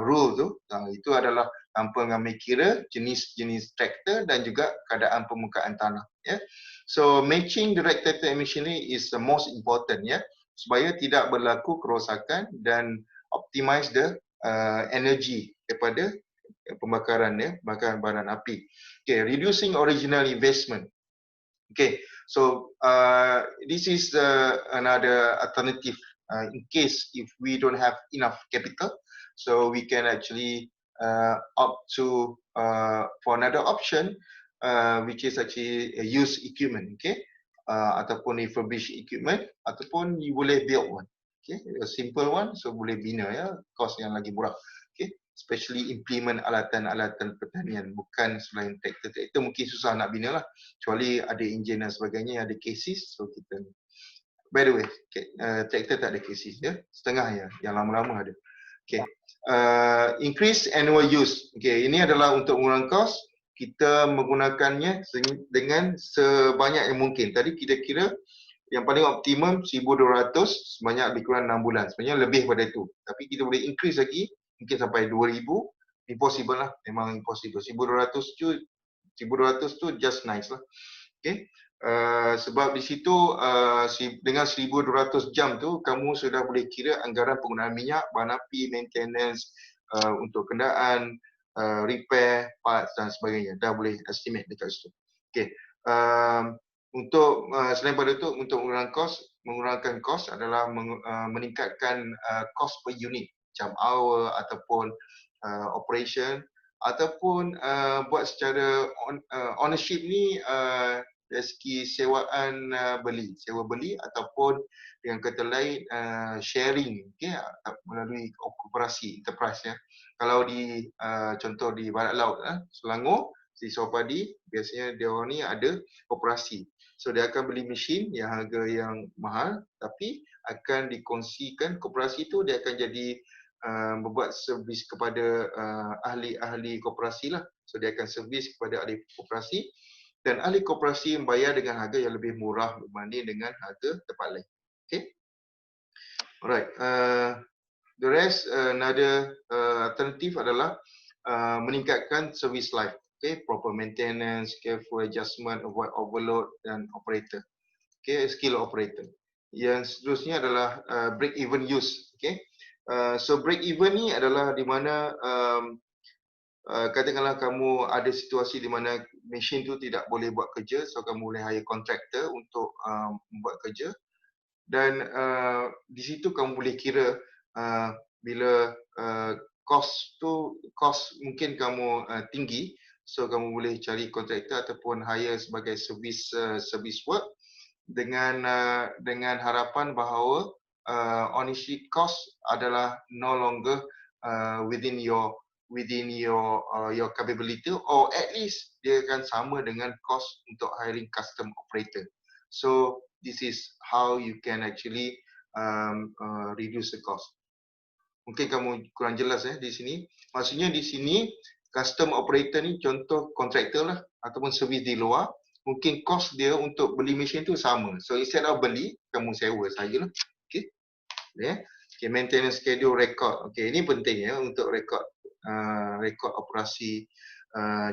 rule tu, itu adalah tanpa mengambil kira jenis-jenis traktor dan juga keadaan permukaan tanah. Ya. So matching the right tractor and machinery is the most important ya, supaya tidak berlaku kerosakan dan optimize the energy daripada pembakaran ya, bakaran bahan api. Okay, reducing original investment. Okay, so this is another alternative in case if we don't have enough capital, so we can actually opt to for another option, which is actually a used equipment, okay, ataupun refurbished equipment, ataupun you boleh build one. Okay, a simple one, so boleh bina ya, cost yang lagi murah. Okay, especially implement alatan-alatan pertanian, bukan selain traktor mungkin susah nak bina lah, kecuali ada enjin dan sebagainya, ada cases, so kita. By the way, traktor tak ada cases ya, setengah ya, yang lama-lama ada. Okay, increase annual use. Okay, ini adalah untuk mengurangkan kos, kita menggunakannya dengan sebanyak yang mungkin. Tadi kita kira yang paling optimum 1,200 sebanyak lebih kurang 6 bulan. Sebenarnya lebih pada itu. Tapi kita boleh increase lagi mungkin sampai 2,000. Impossible lah. Memang impossible. 1,200 tu just nice lah. Okay. Sebab di situ dengan 1,200 jam tu kamu sudah boleh kira anggaran penggunaan minyak, bahan api, maintenance, untuk kenderaan, repair, parts dan sebagainya. Dah boleh estimate dekat situ. Okay. Untuk selain pada itu, untuk mengurangkan kos adalah meningkatkan kos per unit, jam hour ataupun operation, ataupun buat secara ownership ni dari segi sewaan sewa beli ataupun dengan kata lain sharing, okay, melalui koperasi enterprise ya. Kalau di contoh di barat laut Selangor, di Sawapadi, biasanya dia orang ni ada koperasi. So dia akan beli mesin yang harga yang mahal, tapi akan dikongsikan koperasi tu, dia akan jadi membuat servis kepada ahli-ahli koperasi lah. So dia akan servis kepada ahli koperasi dan ahli koperasi membayar dengan harga yang lebih murah berbanding dengan harga tempat lain. Okay. Alright. The rest, another alternative adalah meningkatkan service life. Okay, proper maintenance, careful adjustment, avoid overload dan operator. Okay, skill operator. Yang seterusnya adalah break even use. Okay, so break even ni adalah di mana katakanlah kamu ada situasi di mana mesin tu tidak boleh buat kerja, so kamu boleh hire contractor untuk membuat kerja. Dan di situ kamu boleh kira bila cost mungkin kamu tinggi, so kamu boleh cari kontraktor ataupun hire sebagai service work dengan harapan bahawa ownership cost adalah no longer within your capability, or at least dia akan sama dengan cost untuk hiring custom operator. So this is how you can actually reduce the cost. Mungkin kamu kurang jelas di sini. Maksudnya di sini custom operator ni contoh kontraktor lah ataupun servis di luar, mungkin cost dia untuk beli mesin tu sama. So instead of beli, kamu sewa sajalah. Okay. Yeah. Okay, maintenance schedule record. Okay, ini penting ya untuk record operasi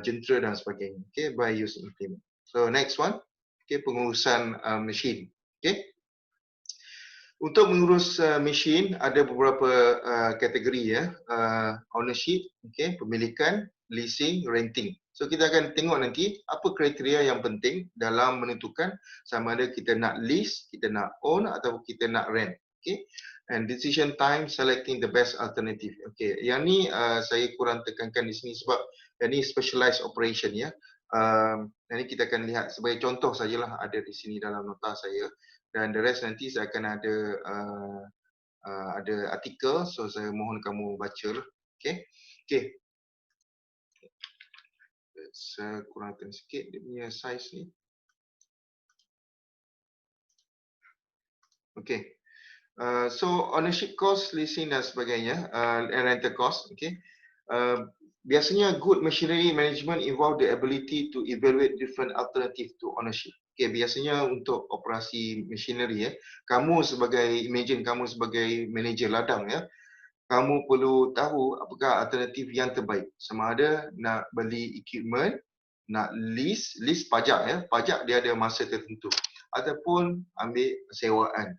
jentera dan sebagainya. Okay, by using implement. So next one, okay, pengurusan mesin. Okay. Untuk mengurus mesin ada beberapa kategori ya, ownership, okay, pemilikan, leasing, renting. So kita akan tengok nanti apa kriteria yang penting dalam menentukan sama ada kita nak lease, kita nak own atau kita nak rent. Okay. And decision time selecting the best alternative. Okay, yang ni saya kurang tekankan di sini sebab yang ni specialized operation ya. Yang ni kita akan lihat sebagai contoh sajalah ada di sini dalam nota saya. Dan the rest nanti saya akan ada artikel, so saya mohon kamu baca lah. Okay. Okay. Saya kurangkan sikit dia punya size ni. Okay. So ownership cost, leasing dan sebagainya, and rental cost. Okay. Biasanya good machinery management involve the ability to evaluate different alternative to ownership. Okay, biasanya untuk operasi machinery ya, kamu sebagai kamu sebagai manager ladang ya, kamu perlu tahu apakah alternatif yang terbaik. Sama ada nak beli equipment, nak lease pajak ya, pajak dia ada masa tertentu, ataupun ambil sewaan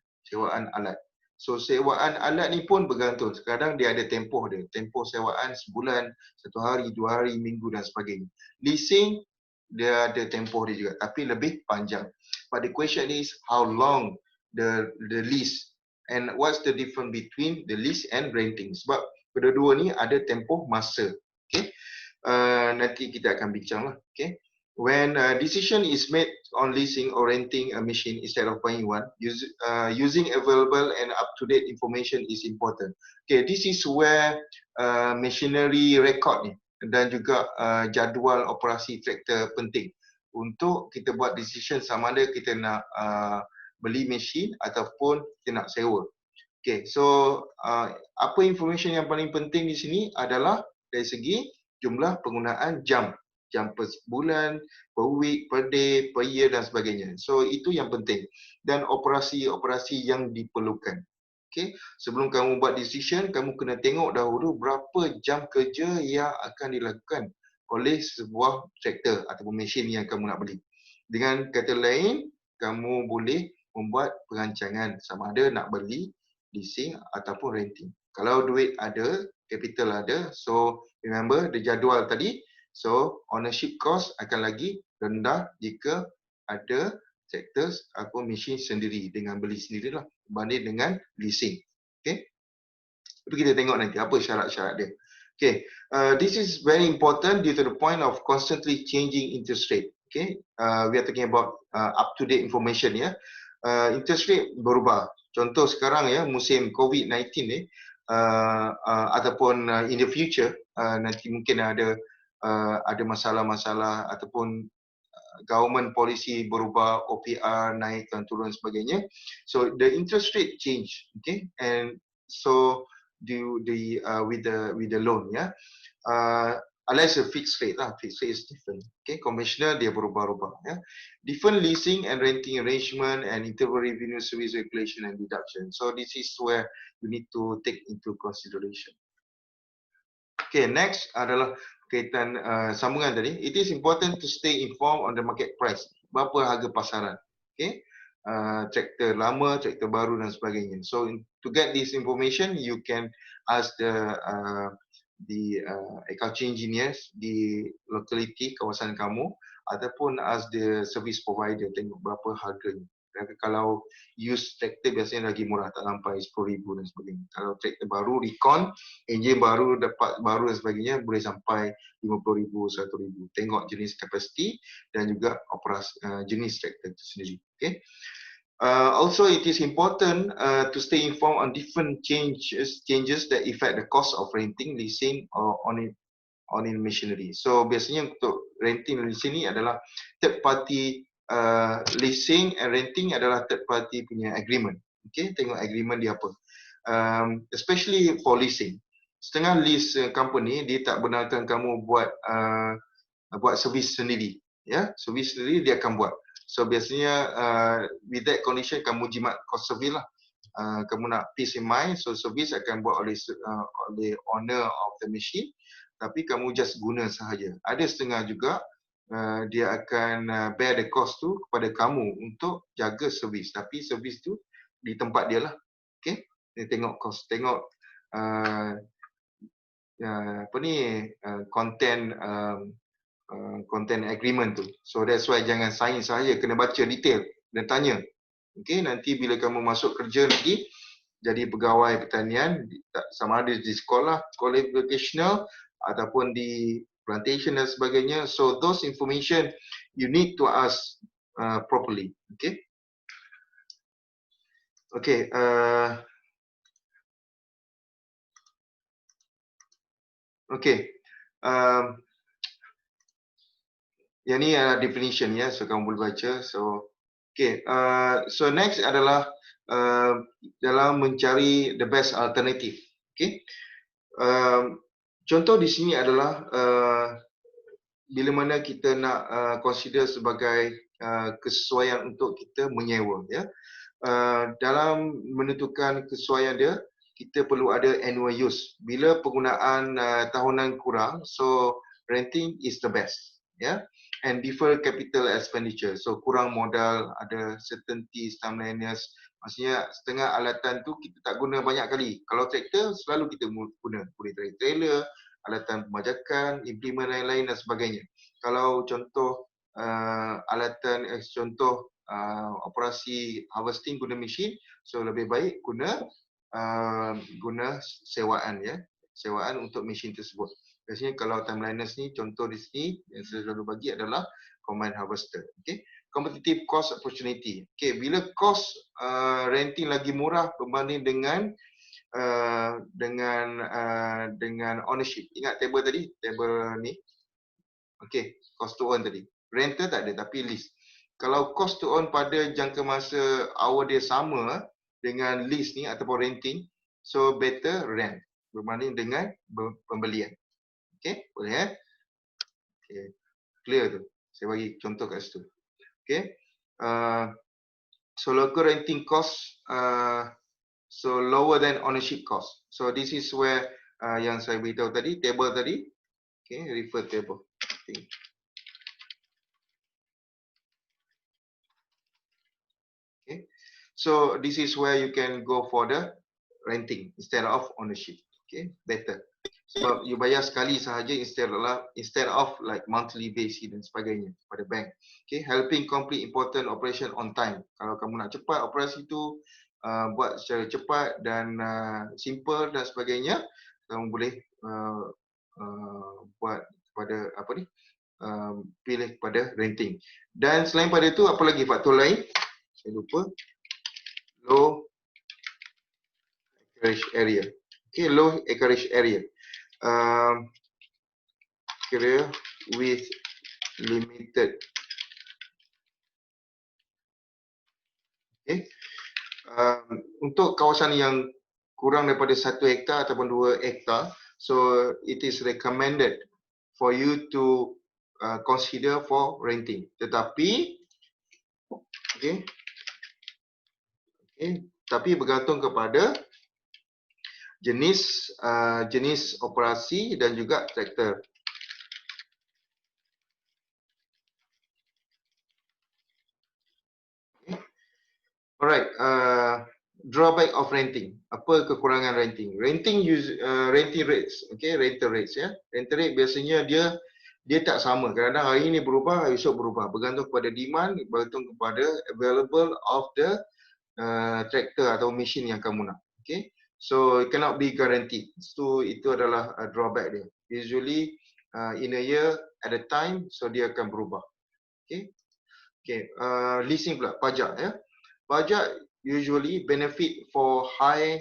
alat. So sewaan alat ni pun bergantung. Kadang dia ada tempoh dia. Tempoh sewaan sebulan, 1 hari, 2 hari, minggu dan sebagainya. Leasing dia ada tempoh dia juga tapi lebih panjang. But the question is how long the lease and what's the difference between the lease and renting. Sebab kedua-dua ni ada tempoh masa. Okay. Nanti kita akan bincang lah. Okay. When a decision is made on leasing or renting a machine instead of buying one, using available and up-to-date information is important. Okay, this is where machinery record ni dan juga jadual operasi traktor penting untuk kita buat decision sama ada kita nak beli mesin ataupun kita nak sewa. Okay, so apa information yang paling penting di sini adalah dari segi jumlah penggunaan jam per bulan, per week, per day, per year dan sebagainya. So itu yang penting. Dan operasi-operasi yang diperlukan. Okay, sebelum kamu buat decision, kamu kena tengok dahulu berapa jam kerja yang akan dilakukan oleh sebuah traktor ataupun mesin yang kamu nak beli. Dengan kata lain, kamu boleh membuat perancangan sama ada nak beli, leasing ataupun renting. Kalau duit ada, capital ada, so remember the jadual tadi. So ownership cost akan lagi rendah jika ada traktor atau mesin sendiri dengan beli sendirilah berbanding dengan leasing. Okay. Tapi kita tengok nanti apa syarat-syarat dia. Okay. This is very important due to the point of constantly changing interest rate. Okay. We are talking about up-to-date information ya. Interest rate berubah. Contoh sekarang ya musim COVID-19 ni ataupun in the future nanti mungkin ada masalah-masalah ataupun government policy berubah, OPR naik dan turun sebagainya. So the interest rate change, okay, and so with the loan, ya. Unless a fixed rate lah, fixed rate is different. Okay, conventional dia berubah-ubah, ya. Different leasing and renting arrangement and interval revenue service regulation and deduction. So this is where you need to take into consideration. Okay, next adalah kaitan sambungan tadi. It is important to stay informed on the market price. Berapa harga pasaran? Okay, traktor lama, traktor baru dan sebagainya. So to get this information, you can ask the agriculture engineers di locality kawasan kamu ataupun ask the service provider tengok berapa harganya. Kalau use traktor biasanya lagi murah, tak sampai 10,000 dan sebagainya. Kalau traktor baru, recon, enjin baru, dapat baru dan sebagainya, boleh sampai 50,000, 100,000. Tengok jenis kapasiti dan juga operasi jenis traktor itu sendiri. Okay. Also, it is important to stay informed on different changes that affect the cost of renting, leasing, or owning machinery. So biasanya untuk renting dan leasing ni adalah third party. Leasing and renting adalah third party punya agreement. Okay, tengok agreement dia apa. Especially for leasing. Setengah lease company dia tak benarkan kamu buat servis sendiri. Ya, servis sendiri dia akan buat. So biasanya with that condition kamu jimat cost service lah. Kamu nak peace in mind, so service akan buat oleh owner of the machine tapi kamu just guna sahaja. Ada setengah juga dia akan bear the cost tu kepada kamu untuk jaga servis, tapi servis tu di tempat dia lah. Okay, dia tengok cost, tengok apa ni content content agreement tu. So that's why jangan sign sahaja, kena baca detail dan tanya. Okay, nanti bila kamu masuk kerja nanti jadi pegawai pertanian, sama ada di sekolah vocational ataupun di plantation dan sebagainya. So those information you need to ask properly. Okay. Okay. Okay. Yang ni adalah definition ya, so kamu boleh baca. So okay. So next adalah dalam mencari the best alternative. Okay. Contoh di sini adalah bila mana kita nak consider sebagai kesesuaian untuk kita menyewa ya. Dalam menentukan kesesuaian dia, kita perlu ada annual use. Bila penggunaan tahunan kurang, so renting is the best ya. And defer capital expenditure, so kurang modal, ada certainty, timeliness. Maksudnya setengah alatan tu kita tak guna banyak kali. Kalau traktor selalu kita guna, boleh trailer, alatan pemajakan, implement lain-lain dan sebagainya. Kalau contoh alatan contoh operasi harvesting guna mesin, so lebih baik guna sewaan ya, sewaan untuk mesin tersebut. Biasanya kalau timeliness ni, contoh di sini yang saya selalu bagi adalah combine harvester. Okay, competitive cost opportunity. Okay, bila cost renting lagi murah berbanding dengan ownership. Ingat table tadi, table ni. Okay, cost to own tadi. Rental tak ada, tapi lease. Kalau cost to own pada jangka masa hour dia sama dengan lease ni ataupun renting, so better rent berbanding dengan pembelian. Okay, boleh ya? Okay, clear tu. Saya bagi contoh kat situ. Okay, so local renting cost, so lower than ownership cost. So this is where yang saya beritahu tadi, table tadi. Okay, refer table. Okay, so this is where you can go for the renting instead of ownership. Okay, better. Sebab you bayar sekali sahaja instead of like monthly basis dan sebagainya pada bank. Okay, helping complete important operation on time. Kalau kamu nak cepat operasi tu, buat secara cepat dan simple dan sebagainya, kamu boleh buat pada apa ni, pilih pada renting. Dan selain pada itu, apa lagi faktor lain? Saya lupa. Low acreage area. Okay, low acreage area. Area with limited. Okay. Untuk kawasan yang kurang daripada 1 hektar ataupun 2 hektar, so it is recommended for you to consider for renting. Tetapi, okay, tapi bergantung kepada jenis operasi dan juga traktor. Alright, drawback of renting. Apa kekurangan renting? Renting rates, okay, rental rates ya. Rental rate biasanya dia tak sama. Kadang-kadang hari ini berubah, esok berubah. Bergantung kepada demand, bergantung kepada available of the tractor atau mesin yang kamu nak. Okay, so it cannot be guaranteed. So itu adalah drawback dia. Usually in a year at a time, so dia akan berubah. Okay, okay. Leasing pula, pajak ya. Pajak usually benefit for high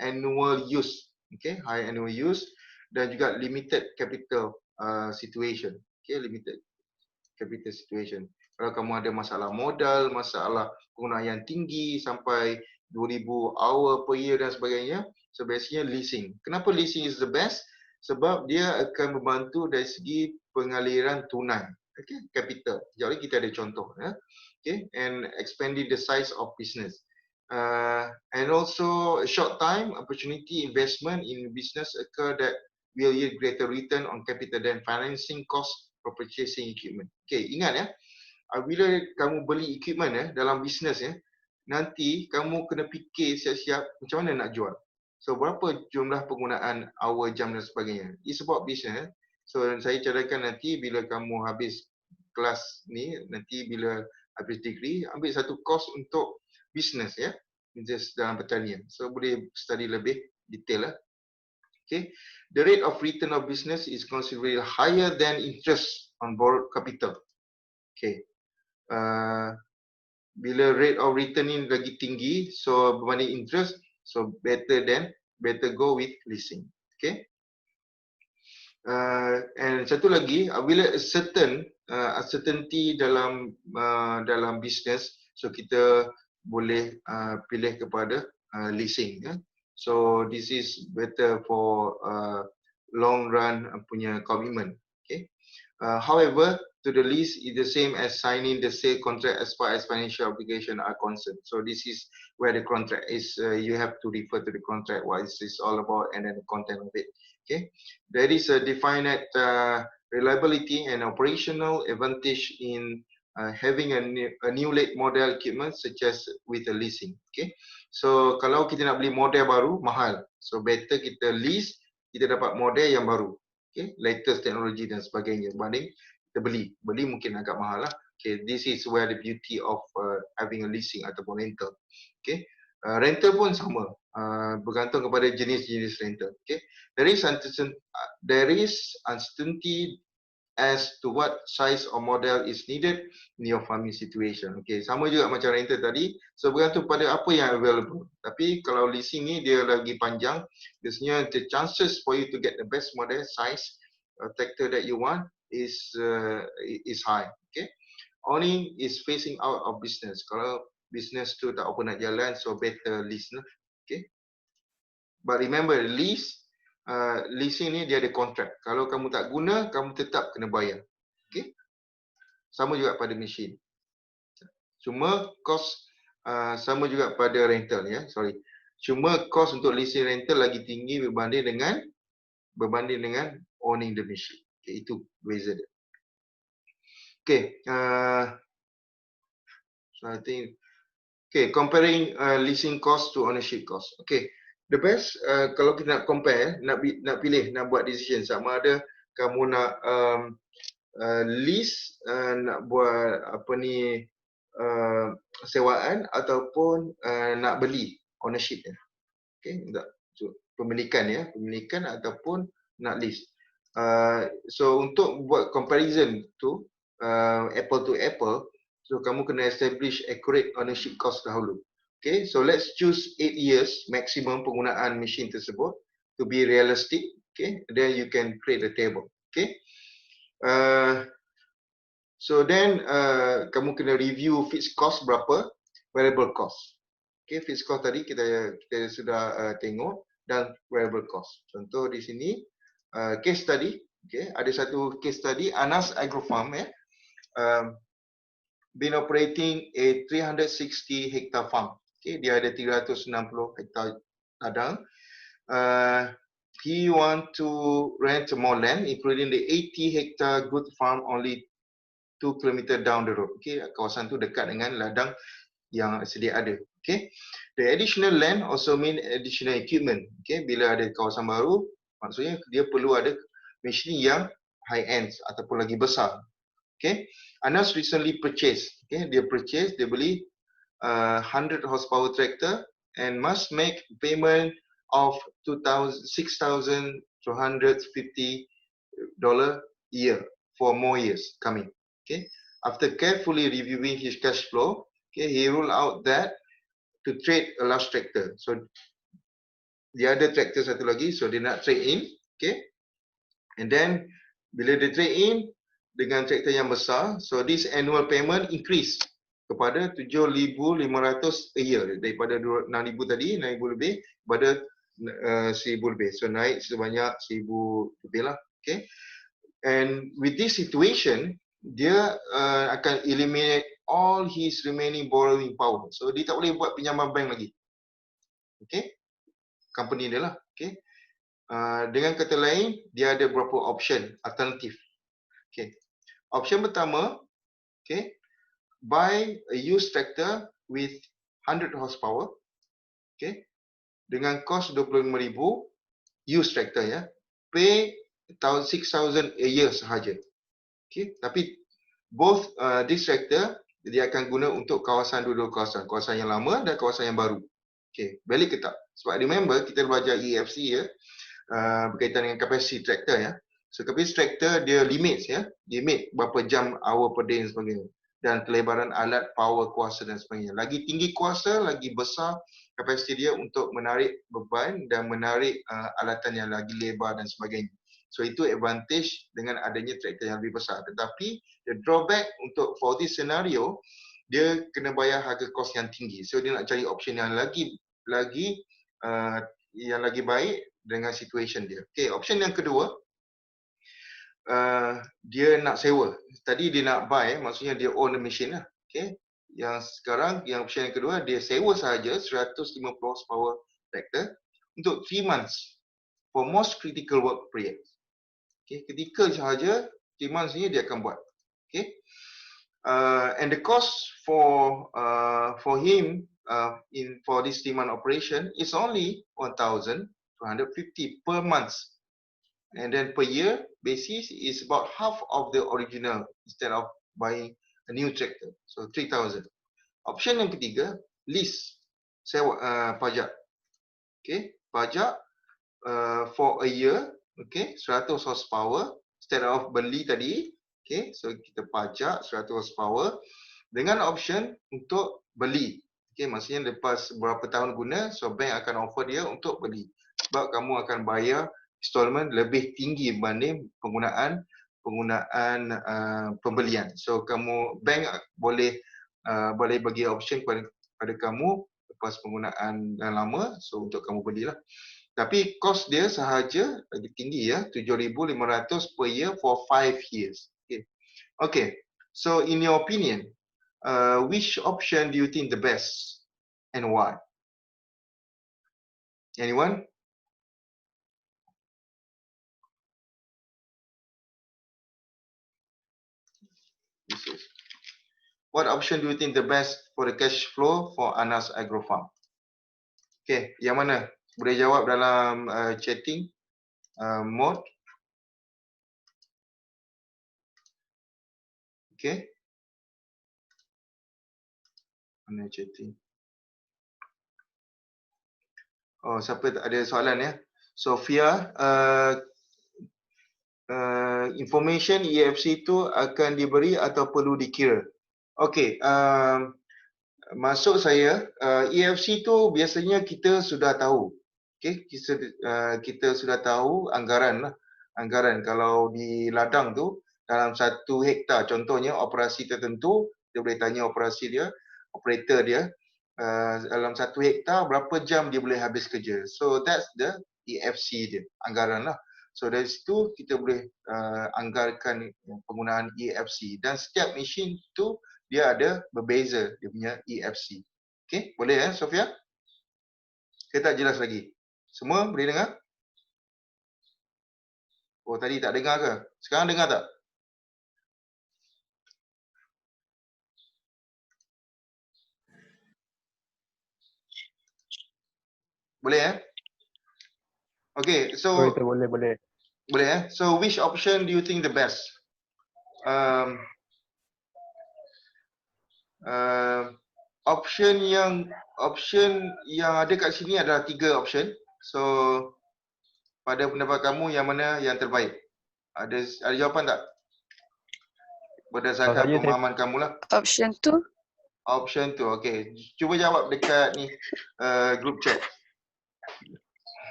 annual use. Okay, high annual use dan juga limited capital situation. Okay, limited capital situation. Kalau kamu ada masalah modal, masalah penggunaan yang tinggi sampai 2000 hour per year dan sebagainya, so biasanya leasing. Kenapa leasing is the best? Sebab dia akan membantu dari segi pengaliran tunai. Okay, capital. Jadi kita ada contoh ya. Okay, and expanding the size of business. And also short time opportunity investment in business occur that will yield greater return on capital than financing cost for purchasing equipment. Okay, ingat ya, bila kamu beli equipment dalam bisnes nanti kamu kena fikir siap-siap macam mana nak jual. So berapa jumlah penggunaan hour, jam dan sebagainya. It's about business. So saya cadangkan nanti bila kamu habis kelas ni, nanti bila habis degree, ambil satu course untuk business business dalam pertanian. So boleh study lebih detail lah. Okay. The rate of return of business is considerably higher than interest on borrowed capital. Okay. Bila rate of return ni lagi tinggi, so berbanding interest, so better go with leasing. Okay. And satu lagi, bila certainty dalam business, so kita boleh pilih kepada leasing. So this is better for long run punya commitment. Okay. However, to the lease is the same as signing the sale contract as far as financial obligation are concerned. So this is where the contract is. You have to refer to the contract, what is this all about, and then the content of it. Okay, there is a definite reliability and operational advantage in having a new late model equipment such as with a leasing. Okay, so kalau kita nak beli model baru mahal, so better kita lease, kita dapat model yang baru. Okay, latest teknologi dan sebagainya. Berbanding kita beli mungkin agak mahal lah. Okay, this is where the beauty of having a leasing ataupun rental. Okay, rental pun sama, bergantung kepada jenis-jenis rental. Okay, there is uncertainty as to what size or model is needed in your farming situation. Okay, sama juga macam rental tadi. So bergantung pada apa yang available. Tapi kalau leasing ni dia lagi panjang, biasanya the chances for you to get the best model size tractor that you want is high. Okay, owning is phasing out of business. Kalau business tu tak apa nak jalan, so better lease lah. Okay, but remember leasing ni dia ada kontrak. Kalau kamu tak guna, kamu tetap kena bayar. Okay, sama juga pada mesin. Cuma cost sama juga pada rental Cuma cost untuk leasing rental lagi tinggi berbanding dengan owning the machine. Okay, itu beza dia. Okay, so I think comparing leasing cost to ownership cost. Okay, the best kalau kita nak compare, nak pilih, nak buat decision sama ada kamu nak lease, nak buat sewaan ataupun nak beli ownership ya. Okay, so, pemilikan ataupun nak lease. So untuk buat comparison tu apple to apple, so kamu kena establish accurate ownership cost dahulu. Okay, so let's choose 8 years maximum penggunaan mesin tersebut to be realistic. Okay, then you can create a table. Okay, so then kamu kena review fixed cost berapa, variable cost. Okay, fixed cost tadi kita sudah tengok, dan variable cost. Contoh di sini case study. Okay, ada satu case study Anas Agrofarm been operating a 360 hectare farm. Okay, dia ada 360 hektar ladang. He want to rent more land, including the 80 hectare good farm only 2 km down the road. Okay, kawasan tu dekat dengan ladang yang sedia ada. Okay, the additional land also mean additional equipment. Okay, bila ada kawasan baru, maksudnya dia perlu ada mesin yang high end ataupun lagi besar. Okay, Anas recently purchased. Okay, dia beli 100 horsepower tractor and must make payment of $6,250 a year for more years coming. Okay, after carefully reviewing his cash flow, okay, he ruled out that to trade a large tractor. So dia ada tractor satu lagi, so dia nak trade in. Okay, and then bila dia trade in dengan tractor yang besar, so this annual payment increase kepada 7,500 a year, daripada 6,000 tadi, 6,000 lebih kepada 1,000 lebih. So naik sebanyak 1,000 lebih lah. Okay, and with this situation, dia akan eliminate all his remaining borrowing power. So dia tak boleh buat pinjaman bank lagi. Okay, company dia lah. Okay, Dengan kata lain, dia ada beberapa option alternatif. Okay. Option pertama, okay, buy a used tractor with 100 horsepower, okay, dengan kos 25,000, used tractor ya, pay 6,000 a year sahaja. Okay, tapi both this tractor dia akan guna untuk kawasan dua-dua kawasan, kawasan yang lama dan kawasan yang baru. Okay, valid ke tak? Sebab remember kita belajar EFC ya, berkaitan dengan kapasiti tractor ya. So kapasiti tractor dia limit ya, limit berapa jam hour per day dan sebagainya. Dan kelebaran alat, power, kuasa dan sebagainya. Lagi tinggi kuasa, lagi besar kapasiti dia untuk menarik beban dan menarik alatan yang lagi lebar dan sebagainya. So itu advantage dengan adanya tractor yang lebih besar. Tetapi the drawback untuk for this scenario, dia kena bayar harga kos yang tinggi. So dia nak cari option yang lagi baik dengan situation dia. Okay, option yang kedua, dia nak sewa. Tadi dia nak buy, maksudnya dia own the machine lah. Okay, yang sekarang, yang option yang kedua, dia sewa sahaja 150 horsepower tractor untuk 3 months for most critical work period. Okay, ketika sahaja 3 months ni dia akan buat. Okay, and the cost for him for this 3 month operation is only 1,250 per month, and then per year basis is about half of the original instead of buying a new tractor, so 3,000. Option yang ketiga, lease, sewa, pajak. Okay, pajak for a year, okay, 100 horsepower instead of beli tadi. Okay, so kita pajak 100 horsepower dengan option untuk beli. Okay, maksudnya lepas berapa tahun guna, so bank akan offer dia untuk beli. Sebab kamu akan bayar installment lebih tinggi berbanding penggunaan pembelian. So bank boleh bagi option kepada kamu lepas penggunaan yang lama, so untuk kamu belilah. Tapi kos dia sahaja lagi tinggi ya, 7,500 per year for 5 years. Okay. Okay. So in your opinion, which option do you think the best and why? Anyone? What option do you think the best for the cash flow for Anas Agro Farm? Okay, yang mana? Boleh jawab dalam chatting mode. Okay. Mana chatting? Oh, siapa ada soalan ya? Sofia, information EFC itu akan diberi atau perlu dikira? Okey, maksud saya EFC tu biasanya kita sudah tahu. Okey, kita sudah tahu anggaran lah. Anggaran kalau di ladang tu dalam 1 hektar, contohnya operasi tertentu, dia boleh tanya operasi dia, operator dia, dalam 1 hektar berapa jam dia boleh habis kerja. So that's the EFC dia, anggaran lah. So dari situ kita boleh anggarkan penggunaan EFC dan setiap mesin tu dia ada berbeza dia punya EFC. Okey, boleh ya Sofia? Kita tak jelas lagi. Semua boleh dengar? Oh tadi tak dengar ke? Sekarang dengar tak? Boleh ya? Okay, so Boleh. boleh ya. So which option do you think the best? Option yang ada kat sini adalah 3 option. So pada pendapat kamu yang mana yang terbaik? Ada jawapan tak? Berdasarkan pemahaman kamu lah. Option 2. Option 2, okay. Cuba jawab dekat ni group chat.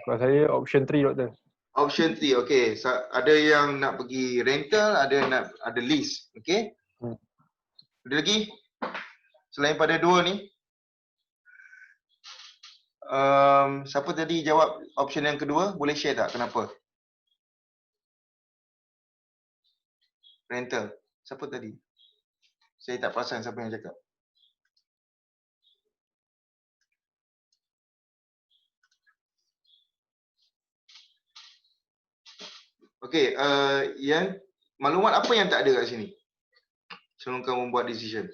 Kalau saya option 3 doktor. Option 3, okay. Ada yang nak pergi rental, ada lease, okay. Ada lagi? Selain pada 2 ni. Siapa tadi jawab option yang kedua? Boleh share tak kenapa? Rental. Siapa tadi? Saya tak perasan siapa yang cakap. Okey, yang maklumat apa yang tak ada kat sini? Sebelum kamu buat decision.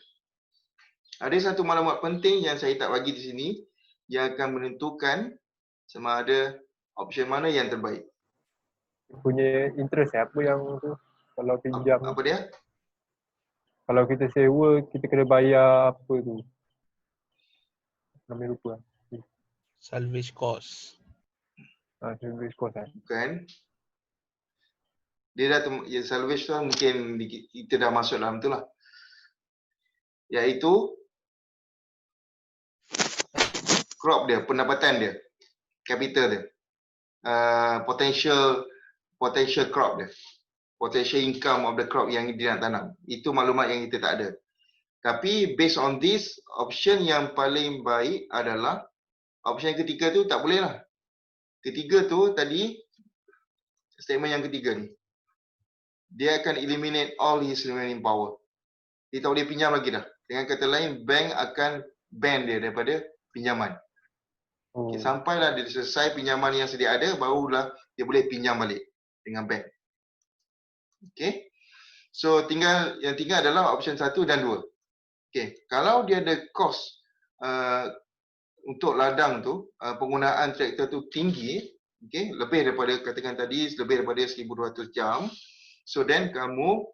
Ada satu maklumat penting yang saya tak bagi di sini yang akan menentukan sama ada option mana yang terbaik. Punya interest apa yang tu? Kalau pinjam, Apa dia? kalau kita sewa, kita kena bayar apa tu? Namanya lupa. Salvage cost. Service cost kan? Bukan. Dia dah ya, salvage tu mungkin kita dah masuk dalam tu lah. Iaitu crop dia, pendapatan dia, capital dia, potential crop dia, potential income of the crop yang dia nak tanam. Itu maklumat yang kita tak ada. Tapi based on this, option yang paling baik adalah option yang ketiga tu tak boleh lah. Ketiga tu tadi, statement yang ketiga ni, dia akan eliminate all his remaining power. Dia tak boleh pinjam lagi dah. Dengan kata lain, bank akan ban dia daripada pinjaman. Okay, sampailah dia selesai pinjaman yang sedia ada, barulah dia boleh pinjam balik dengan bank. Okay. So yang tinggal adalah option 1 dan 2. Okay. Kalau dia ada cost untuk ladang tu, penggunaan traktor tu tinggi, okay, lebih daripada, katakan tadi, lebih daripada 1200 jam. So then kamu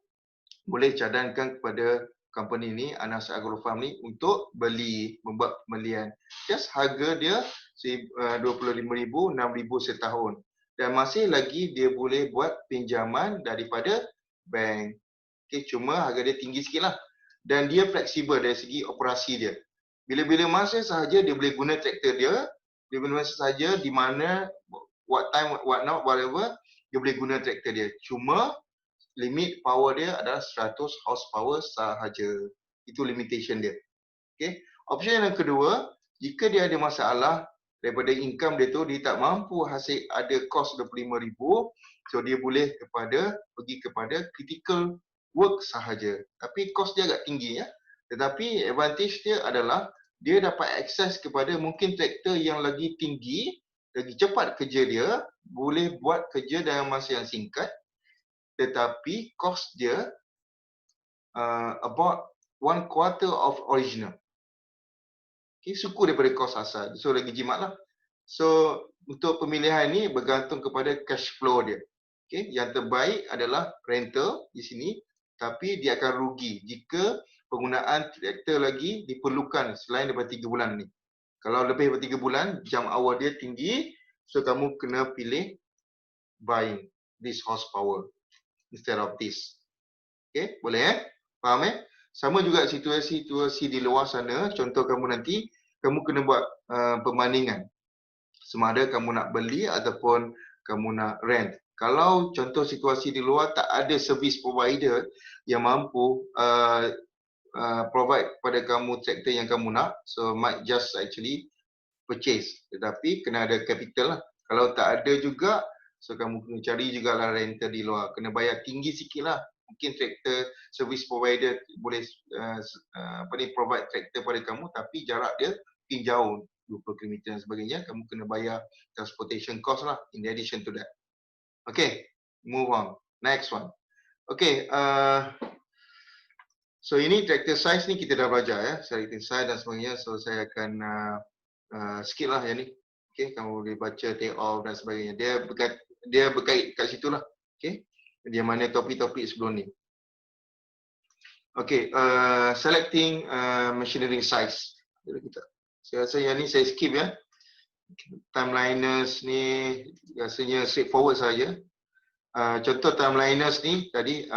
boleh cadangkan kepada company ni, Anas Agrofarm ni, untuk membuat pembelian. Just harga dia RM25,000, RM6,000 setahun. Dan masih lagi dia boleh buat pinjaman daripada bank. Okay, cuma harga dia tinggi sikit lah. Dan dia fleksibel dari segi operasi dia. Bila-bila masa sahaja dia boleh guna traktor dia, bila-bila masa sahaja di mana, what time, what not, whatever, dia boleh guna traktor dia. Cuma limit power dia adalah 100 horsepower sahaja. Itu limitation dia. Okay. Option yang kedua, jika dia ada masalah daripada income dia tu, dia tak mampu hasil, ada cost RM25,000, so dia boleh pergi kepada critical work sahaja. Tapi cost dia agak tinggi ya. Tetapi advantage dia adalah dia dapat akses kepada mungkin traktor yang lagi tinggi, lagi cepat kerja dia, boleh buat kerja dalam masa yang singkat, tetapi cost dia about 1/4 of original. Okay, suku daripada cost asal. So lagi jimat lah. So untuk pemilihan ni bergantung kepada cash flow dia. Okay, yang terbaik adalah rental di sini, tapi dia akan rugi jika penggunaan traktor lagi diperlukan selain daripada 3 bulan ni. Kalau lebih daripada 3 bulan, jam hour dia tinggi, so kamu kena pilih buying this horsepower instead of this. Okay, boleh Faham Sama juga situasi di luar sana. Contoh kamu nanti, kamu kena buat perbandingan. Sama ada kamu nak beli ataupun kamu nak rent. Kalau contoh situasi di luar tak ada service provider yang mampu provide kepada kamu traktor yang kamu nak, so might just actually purchase. Tetapi kena ada capital lah. Kalau tak ada juga, so kamu kena cari jugalah rental di luar. Kena bayar tinggi sikit lah. Mungkin traktor service provider boleh provide traktor pada kamu, tapi jarak dia mungkin jauh, 20 km dan sebagainya. Kamu kena bayar transportation cost lah in addition to that. Okay, move on. Next one. Okay, so ini tractor size ni kita dah belajar ya. Tractor size dan sebagainya. So saya akan skip lah yang ni. Okay, kamu boleh baca, take off dan sebagainya. Dia berkait kat situ lah. Okay, dia mana topik-topik sebelum ni. Okay, selecting machinery size. Saya rasa yang ni saya skip ya. Timeliners ni rasanya straightforward saja. Contoh timeliners ni tadi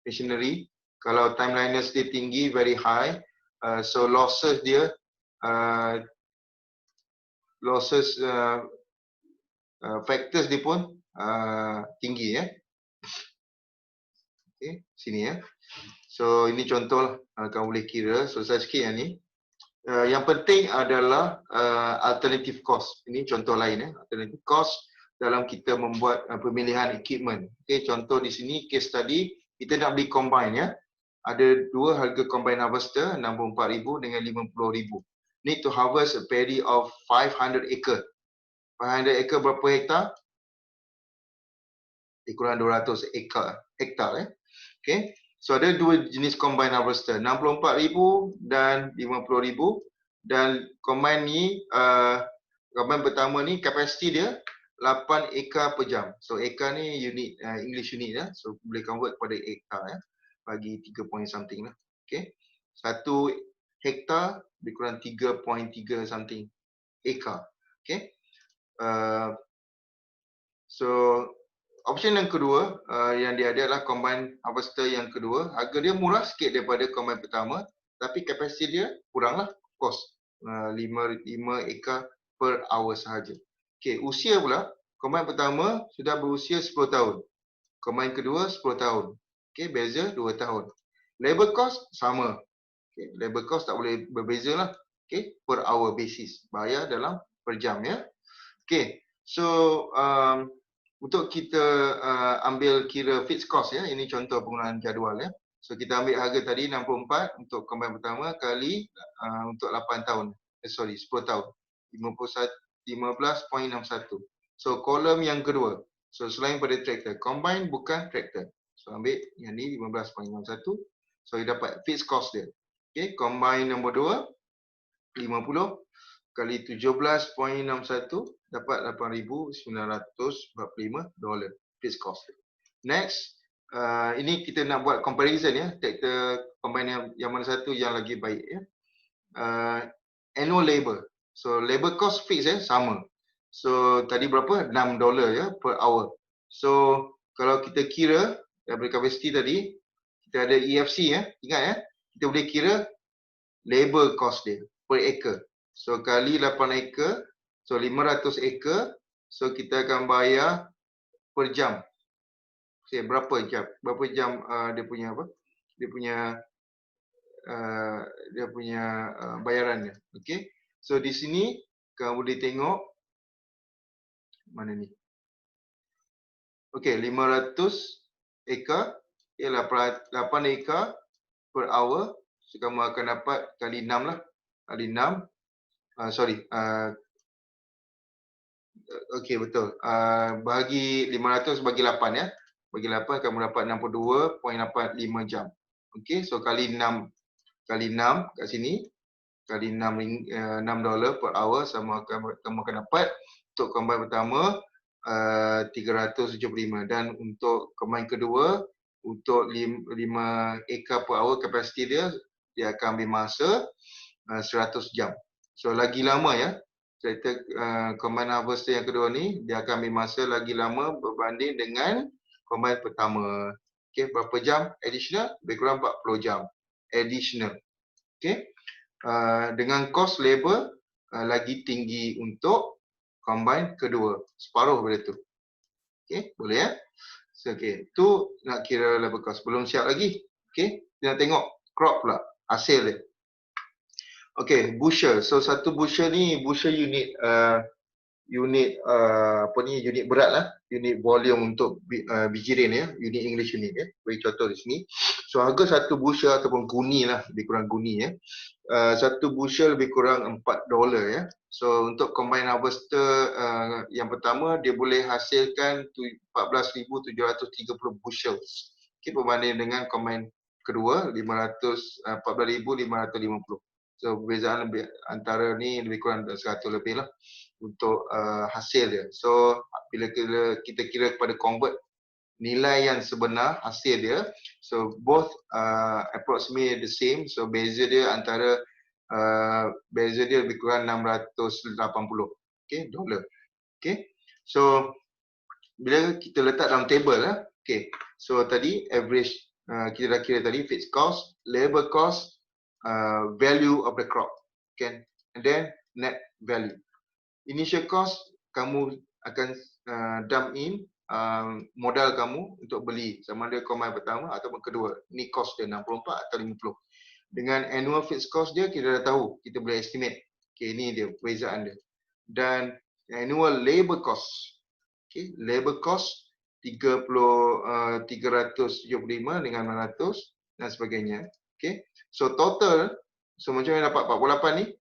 machinery. Kalau timeliners dia tinggi, very high, so losses dia factors dia pun tinggi ya. Okay, sini ya. So ini contoh kamu boleh kira. So saya sikit yang ni. Yang penting adalah alternative cost. Ini contoh lain ya. Alternative cost dalam kita membuat pemilihan equipment. Okay, contoh di sini case study kita nak beli combine ya. Ada dua harga combine harvester, 64,000 dengan 50,000. Need to harvest a paddy of 500 acre. 500 acre berapa hektar? lebih kurang 200 hektar Okay. So ada dua jenis combine harvester, 64,000 dan 50,000. Dan combine ni combine pertama ni kapasiti dia 8 ekar per jam. So ekar ni unit English unit ya. So boleh convert kepada hektar ya. Bagi 3 point something lah. Okay. 1 hektar lebih kurang 3.3 something ekar. Okay. So option yang kedua yang dia ada adalah combine harvester yang kedua. Harga dia murah sikit daripada combine pertama, tapi kapasiti dia kuranglah, of course. 5 ekar per hour sahaja. Okey, usia pula combine pertama sudah berusia 10 tahun. Combine kedua 10 tahun. Okey, beza 2 tahun. Labor cost sama. Okey, labor cost tak boleh berbeza lah. Okey, per hour basis. Bayar dalam per jam ya. Okey, so untuk kita ambil kira fixed cost ya, ini contoh penggunaan jadual ya. So kita ambil harga tadi 64 untuk combine pertama kali untuk 8 tahun. 10 tahun. 15.61. So kolom yang kedua. So selain pada traktor, combine bukan traktor. So ambil yang ni 15.61. So dia dapat fixed cost dia. Okay, combine nombor 2 50 kali 17.61 dapat $8,945 fixed cost. Next, ini kita nak buat comparison ya, traktor combine yang mana satu yang lagi baik ya. Annual labor. So labor cost fix ya, sama. So tadi berapa? $6 ya per hour. So kalau kita kira daripada kapasiti tadi, kita ada EFC ya, ingat ya, kita boleh kira labor cost dia per acre. So kali 8 ekar, so 500 ekar, so kita akan bayar per jam. Okay, berapa jam? Berapa jam dia punya apa? Dia punya bayarannya. Okay. So di sini kamu boleh tengok mana ni? Okay, 500 ekar, ialah 8 ekar per hour. So kamu akan dapat kali 6 lah. Kali 6. Okey, betul. Bahagi 500 bagi 8 ya. Bagi 8 kamu dapat 62.85 jam. Okey, so kali 6 kat sini. Kali $6 per hour sama kamu akan dapat untuk combine pertama 375 dan untuk combine kedua untuk 5 ekar per hour kapasiti dia akan ambil masa 100 jam. So lagi lama ya. Traktor combine harvester yang kedua ni dia akan ambil masa lagi lama berbanding dengan combine pertama. Okey, berapa jam additional? Lebih kurang 40 jam additional. Okey. Dengan cost labor lagi tinggi untuk combine kedua, separuh daripada tu. Okey, boleh ya? So okey, tu nak kira labor cost, belum siap lagi. Okey, kita nak tengok crop pula, hasil dia. Okay, bushel. So satu bushel ni bushel unit unit berat lah, unit volume untuk biji rain ya, unit English unit ya. Bagi contoh di sini. So harga satu bushel ataupun guni lah, lebih kurang guni ya. Satu bushel lebih kurang $4 ya. So untuk combine harvester yang pertama dia boleh hasilkan 14,730 bushels. Okay, berbanding dengan combine kedua 14,550. So perbezaan lebih antara ni lebih kurang 100 lebih lah untuk hasil dia. So bila kita kira kepada convert nilai yang sebenar hasil dia, so both approximately the same. So beza dia antara beza dia lebih kurang 680 $, okay. So bila kita letak dalam table lah, okay. So tadi average kita dah kira tadi fixed cost, labor cost, value of the crop, okay, and then net value. Initial cost kamu akan dump in modal kamu untuk beli sama ada combine pertama ataupun kedua. Ni cost dia 64 atau 50. Dengan annual fixed cost dia kita dah tahu, kita boleh estimate. Okay, ini dia perbezaan dia. Dan annual labor cost, okay, labor cost 375 dengan 900 dan sebagainya. Okay. So total, so macam mana dapat 48 ni?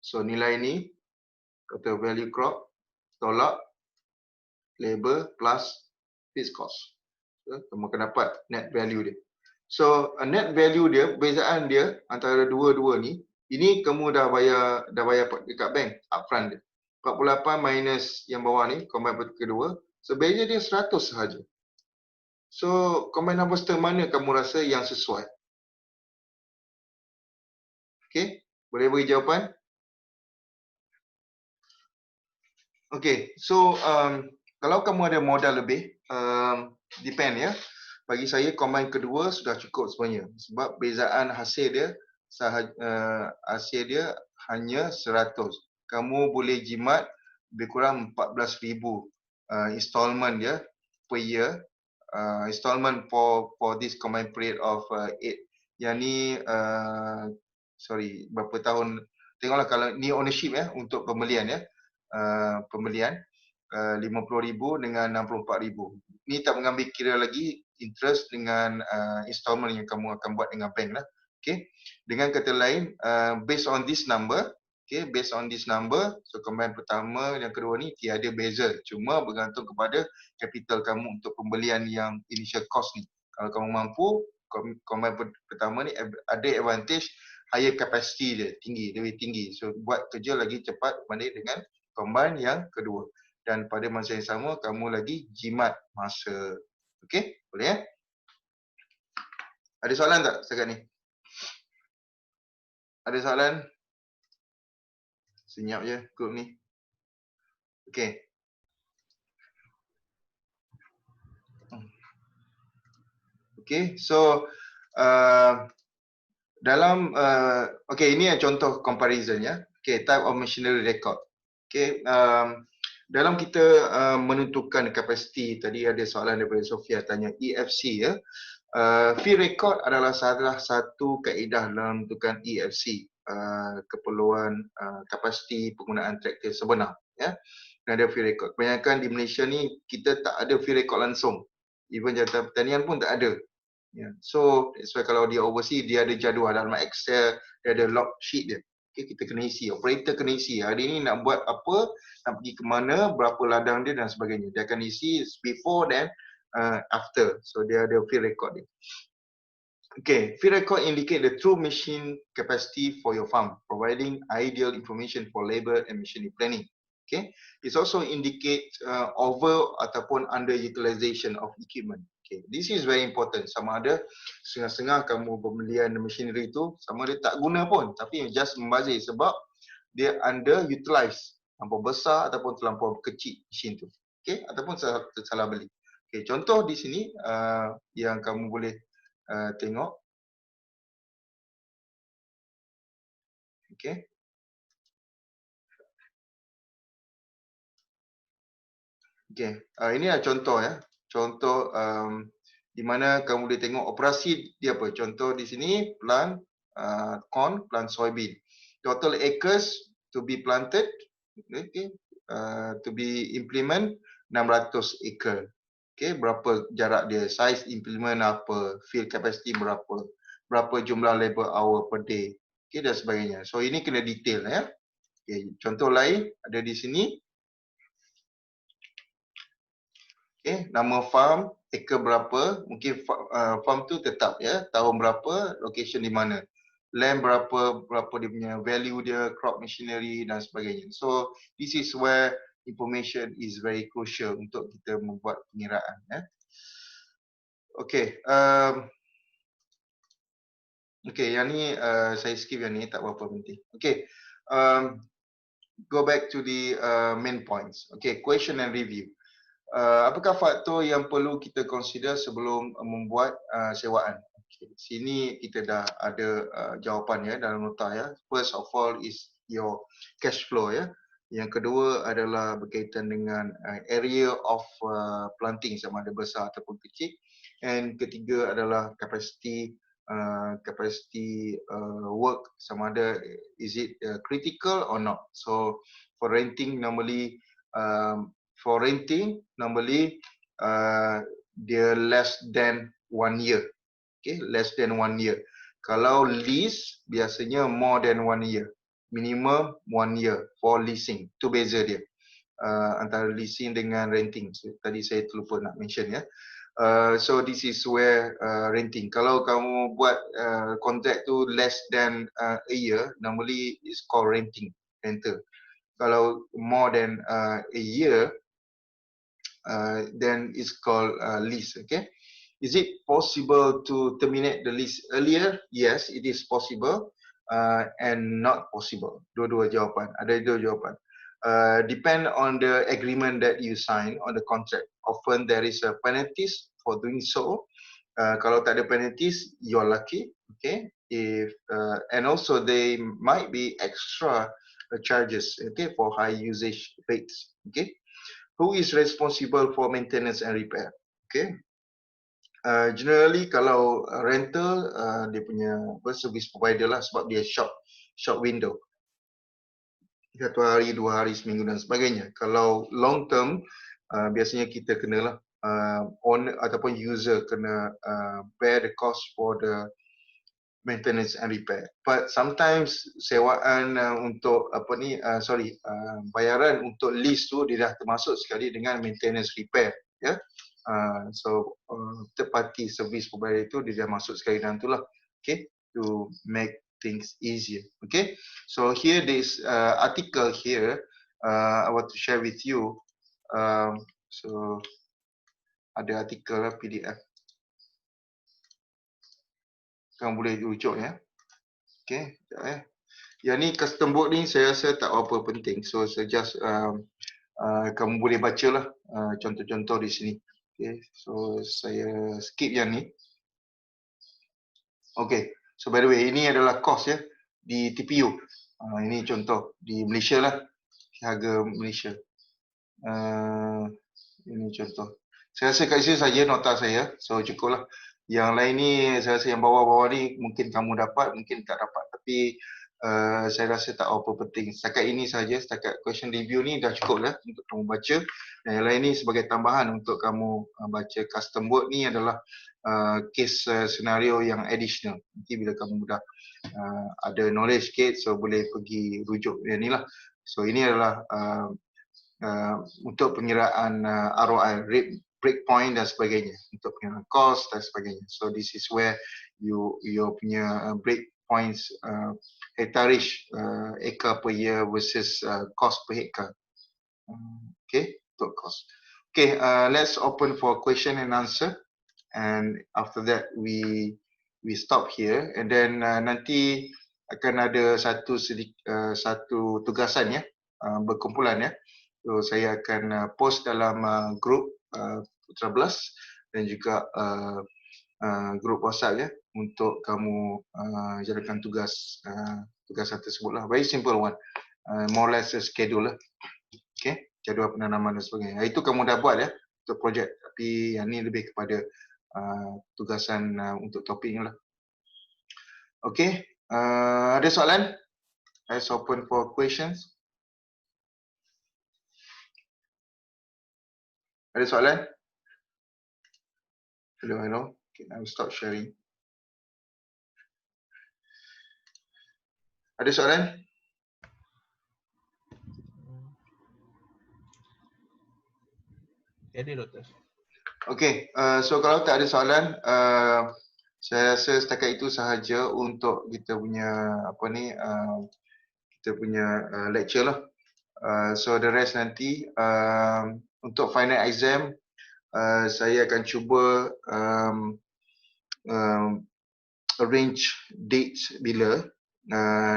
So nilai ni, total value crop, tolak labor plus fixed cost. Kamu akan dapat net value dia. So net value dia, perbezaan dia antara dua-dua ni, ini kamu dah bayar dekat bank upfront dia. 48 minus yang bawah ni, combine kedua, so beza dia 100 sahaja. So combine harvester mana kamu rasa yang sesuai? Okay, boleh beri jawapan? Okay, so kalau kamu ada modal lebih, depend ya. Bagi saya combine kedua sudah cukup sebenarnya. Sebab bezaan hasil dia hanya 100. Kamu boleh jimat lebih kurang 14,000 installment dia per year. Installment for this combined period of 8. Yang ni berapa tahun? Tengoklah kalau ni ownership ya untuk pembelian ya. Pembelian 50,000 dengan 64,000. Ni tak mengambil kira lagi interest dengan installment yang kamu akan buat dengan bank lah. Okay. Dengan kata lain, based on this number, okay, based on this number, so combine pertama dan kedua ni tiada beza. Cuma bergantung kepada capital kamu untuk pembelian yang initial cost ni. Kalau kamu mampu, combine pertama ni ada advantage higher capacity dia, lebih tinggi. So buat kerja lagi cepat berbanding dengan combine yang kedua. Dan pada masa yang sama, kamu lagi jimat masa. Okey, boleh ya? Ada soalan tak setakat ni? Ada soalan? Senyap je grup ni. Okey. Okey, so dalam okey, ini contoh comparison ya. Okey, type of machinery record. Okey, dalam kita menentukan kapasiti, tadi ada soalan daripada Sofia tanya EFC ya. Field record adalah salah satu kaedah dalam menentukan EFC, keperluan kapasiti penggunaan traktor sebenar ya. Ada field record. Kebanyakan di Malaysia ni kita tak ada field record langsung. Even jabatan pertanian pun tak ada. Yeah. So that's why kalau dia overseas, dia ada jadual dalam Excel, dia ada log sheet dia. Okay, kita kena isi, operator kena isi. Hari ni nak buat apa, nak pergi ke mana, berapa ladang dia dan sebagainya. Dia akan isi before dan after. So dia ada field record dia. Okay, field record indicate the true machine capacity for your farm, providing ideal information for labor and machinery planning. Okay, it also indicate over ataupun underutilization of equipment. Okay, this is very important. Sama ada setengah-setengah kamu pembelian machinery tu, sama ada tak guna pun, tapi just membazir sebab dia underutilized, terlampau besar ataupun terlampau kecil mesin tu. Okay, ataupun salah beli. Okay, contoh di sini yang kamu boleh tengok. Okay. Okay, ini adalah contoh ya. Contoh di mana kamu boleh tengok operasi dia apa. Contoh di sini plant corn, plant soybean. Total acres to be planted, okay, to be implement 600 acre. Okay, berapa jarak dia, size implement apa, field capacity berapa jumlah labor hour per day, okay, dan sebagainya. So ini kena detail ya. Okay, contoh lain ada di sini. Okay, nama farm, acre berapa, mungkin farm tu tetap ya, tahun berapa, location di mana, land berapa dia punya value dia, crop machinery dan sebagainya. So this is where information is very crucial untuk kita membuat pengiraan ya. Okay, okay, yang ni saya skip yang ni, tak berapa penting. Okay, go back to the main points. Okay, question and review. Apakah faktor yang perlu kita consider sebelum membuat sewaan? Okay. Sini kita dah ada jawapan ya dalam nota ya. First of all is your cash flow ya. Yang kedua adalah berkaitan dengan area of planting, sama ada besar ataupun kecil. And ketiga adalah capacity work, sama ada is it critical or not. So for renting normally dia less than 1 year. Okay, less than 1 year. Kalau lease biasanya more than 1 year. Minimum 1 year for leasing. Itu beza dia. antara leasing dengan renting. So, tadi saya terlupa nak mention ya. So this is where renting. Kalau kamu buat contract tu less than a year, normally it's called rental. Kalau more than a year, then it's called lease. Okay. Is it possible to terminate the lease earlier? Yes, it is possible and not possible. Dua-dua jawapan. Ada dua jawapan. Depend on the agreement that you sign on the contract. Often there is a penalties for doing so. Kalau tak ada penalties, you're lucky. Okay. And also they might be extra charges. Okay, for high usage rates. Okay. Who is responsible for maintenance and repair? Okay. Generally kalau rental dia punya service provider lah, sebab dia short window. 1 hari, 2 hari, seminggu dan sebagainya. Kalau long term, biasanya kita kenalah owner ataupun user kena bear the cost for the maintenance and repair. But sometimes sewaan untuk bayaran untuk lease tu dia dah termasuk sekali dengan maintenance repair, ya. So third party service provider itu dia dah masuk sekali dalam tu lah. Okay, to make things easier. Okay, so here this article here I want to share with you. So ada artikel lah, PDF. Kamu boleh rujuk ya. Okay, yang ni custom board ni saya rasa tak apa penting. So saya just kamu boleh baca lah contoh-contoh di sini. Okay, so saya skip yang ni. Okay, so by the way ini adalah cost ya di TPU. Ini contoh di Malaysia lah, harga Malaysia. Ini contoh. Saya rasa kat sini saja nota saya, so cukup lah. Yang lain ni saya rasa yang bawah-bawah ni mungkin kamu dapat, mungkin tak dapat. Tapi saya rasa tak apa penting. Setakat ini saja, setakat question review ni dah cukup lah untuk kamu baca. Dan yang lain ni sebagai tambahan untuk kamu baca. Custom board ni adalah case scenario yang additional. Nanti bila kamu dah ada knowledge sikit, so boleh pergi rujuk yang ni lah. So ini adalah untuk pengiraan ROI, rate breakpoint dan sebagainya, untuk pengiraan cost dan sebagainya. So this is where you punya breakpoints hectareage acre per year versus cost per hectare. Okay, untuk cost. Okay, let's open for question and answer, and after that we stop here, and then nanti akan ada satu tugasan ya, berkumpulan ya. So saya akan post dalam grup Putra Blast dan juga grup WhatsApp ya, untuk kamu jalankan tugas tersebut lah. Very simple one, more or less a schedule lah. Okay, jadual penanaman dan sebagainya. Itu kamu dah buat ya untuk projek, tapi yang ni lebih kepada tugasan untuk topik ni lah. Okay, ada soalan? Let's open for questions. Ada soalan? Hello. Okay, I will stop sharing. Ada soalan? Jadi doktor. Okay, so kalau tak ada soalan, saya rasa setakat itu sahaja untuk kita punya lecture lah. So the rest nanti untuk final exam saya akan cuba arrange dates bila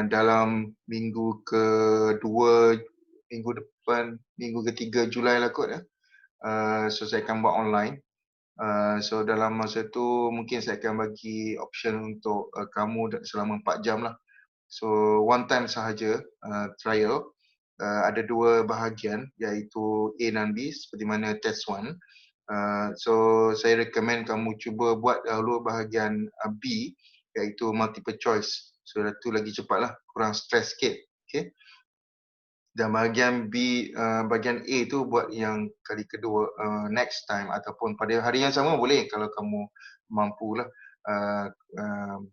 dalam minggu kedua, minggu depan, minggu ketiga Julai lah kot ya. So saya akan buat online. So dalam masa tu mungkin saya akan bagi option untuk kamu selama 4 jam lah. So one time sahaja trial. Ada 2 bahagian, iaitu A dan B seperti mana test 1. So saya recommend kamu cuba buat dahulu bahagian B, iaitu multiple choice. So itu lagi cepat lah, kurang stress sikit. Okay. Dan bahagian B, bahagian A tu buat yang kali kedua next time, ataupun pada hari yang sama boleh kalau kamu mampu lah,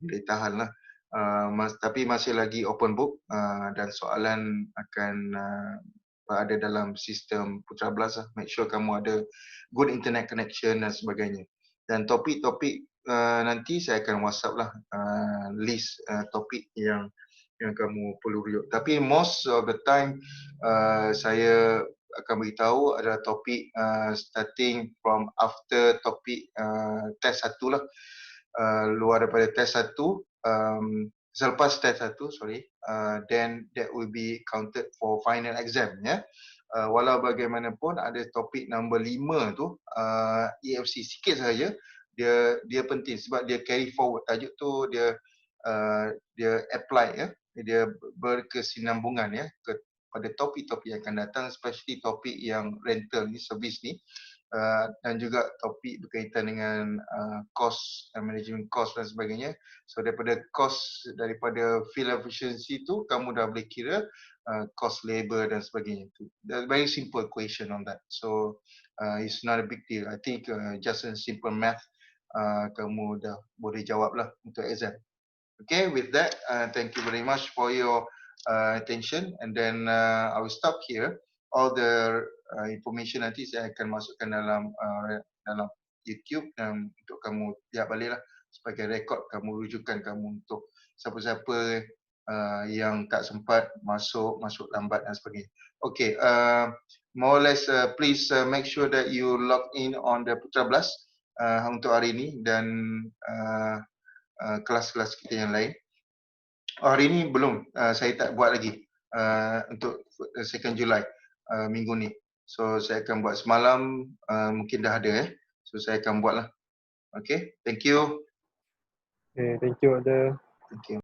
boleh tahan lah. Tapi masih lagi open book dan soalan akan ada dalam sistem Putra Blast lah. Make sure kamu ada good internet connection dan sebagainya. Dan topik-topik nanti saya akan WhatsApp lah list topik yang kamu perlu review. Tapi most of the time saya akan beritahu adalah topik starting from after topik test 1 lah. Luar daripada test 1, selepas test 1, then that will be counted for final exam ya. Walau bagaimanapun ada topik nombor 5 tu EFC sikit saja, dia penting sebab dia carry forward tajuk tu, dia apply ya, dia berkesinambungan ya pada topik-topik yang akan datang, especially topik yang rental ni, servis ni. Dan juga topik berkaitan dengan cost, management cost dan sebagainya. So daripada cost, daripada fuel efficiency tu kamu dah boleh kira cost labor dan sebagainya tu. Very simple equation on that. So it's not a big deal. I think just a simple math kamu dah boleh jawab lah untuk exam. Okay, with that, thank you very much for your attention, and then I will stop here. All the information nanti saya akan masukkan dalam YouTube dan untuk kamu lihat balik lah sebagai rekod kamu, rujukan kamu untuk siapa-siapa yang tak sempat masuk lambat dan sebagainya. Okay, more or less please make sure that you log in on the Putra Blast untuk hari ini dan kelas-kelas kita yang lain. Hari ini belum, saya tak buat lagi untuk 2 Julai minggu ni. So saya akan buat semalam, mungkin dah ada So saya akan buat lah. Okay, thank you. Okay, thank you Ada. Thank you.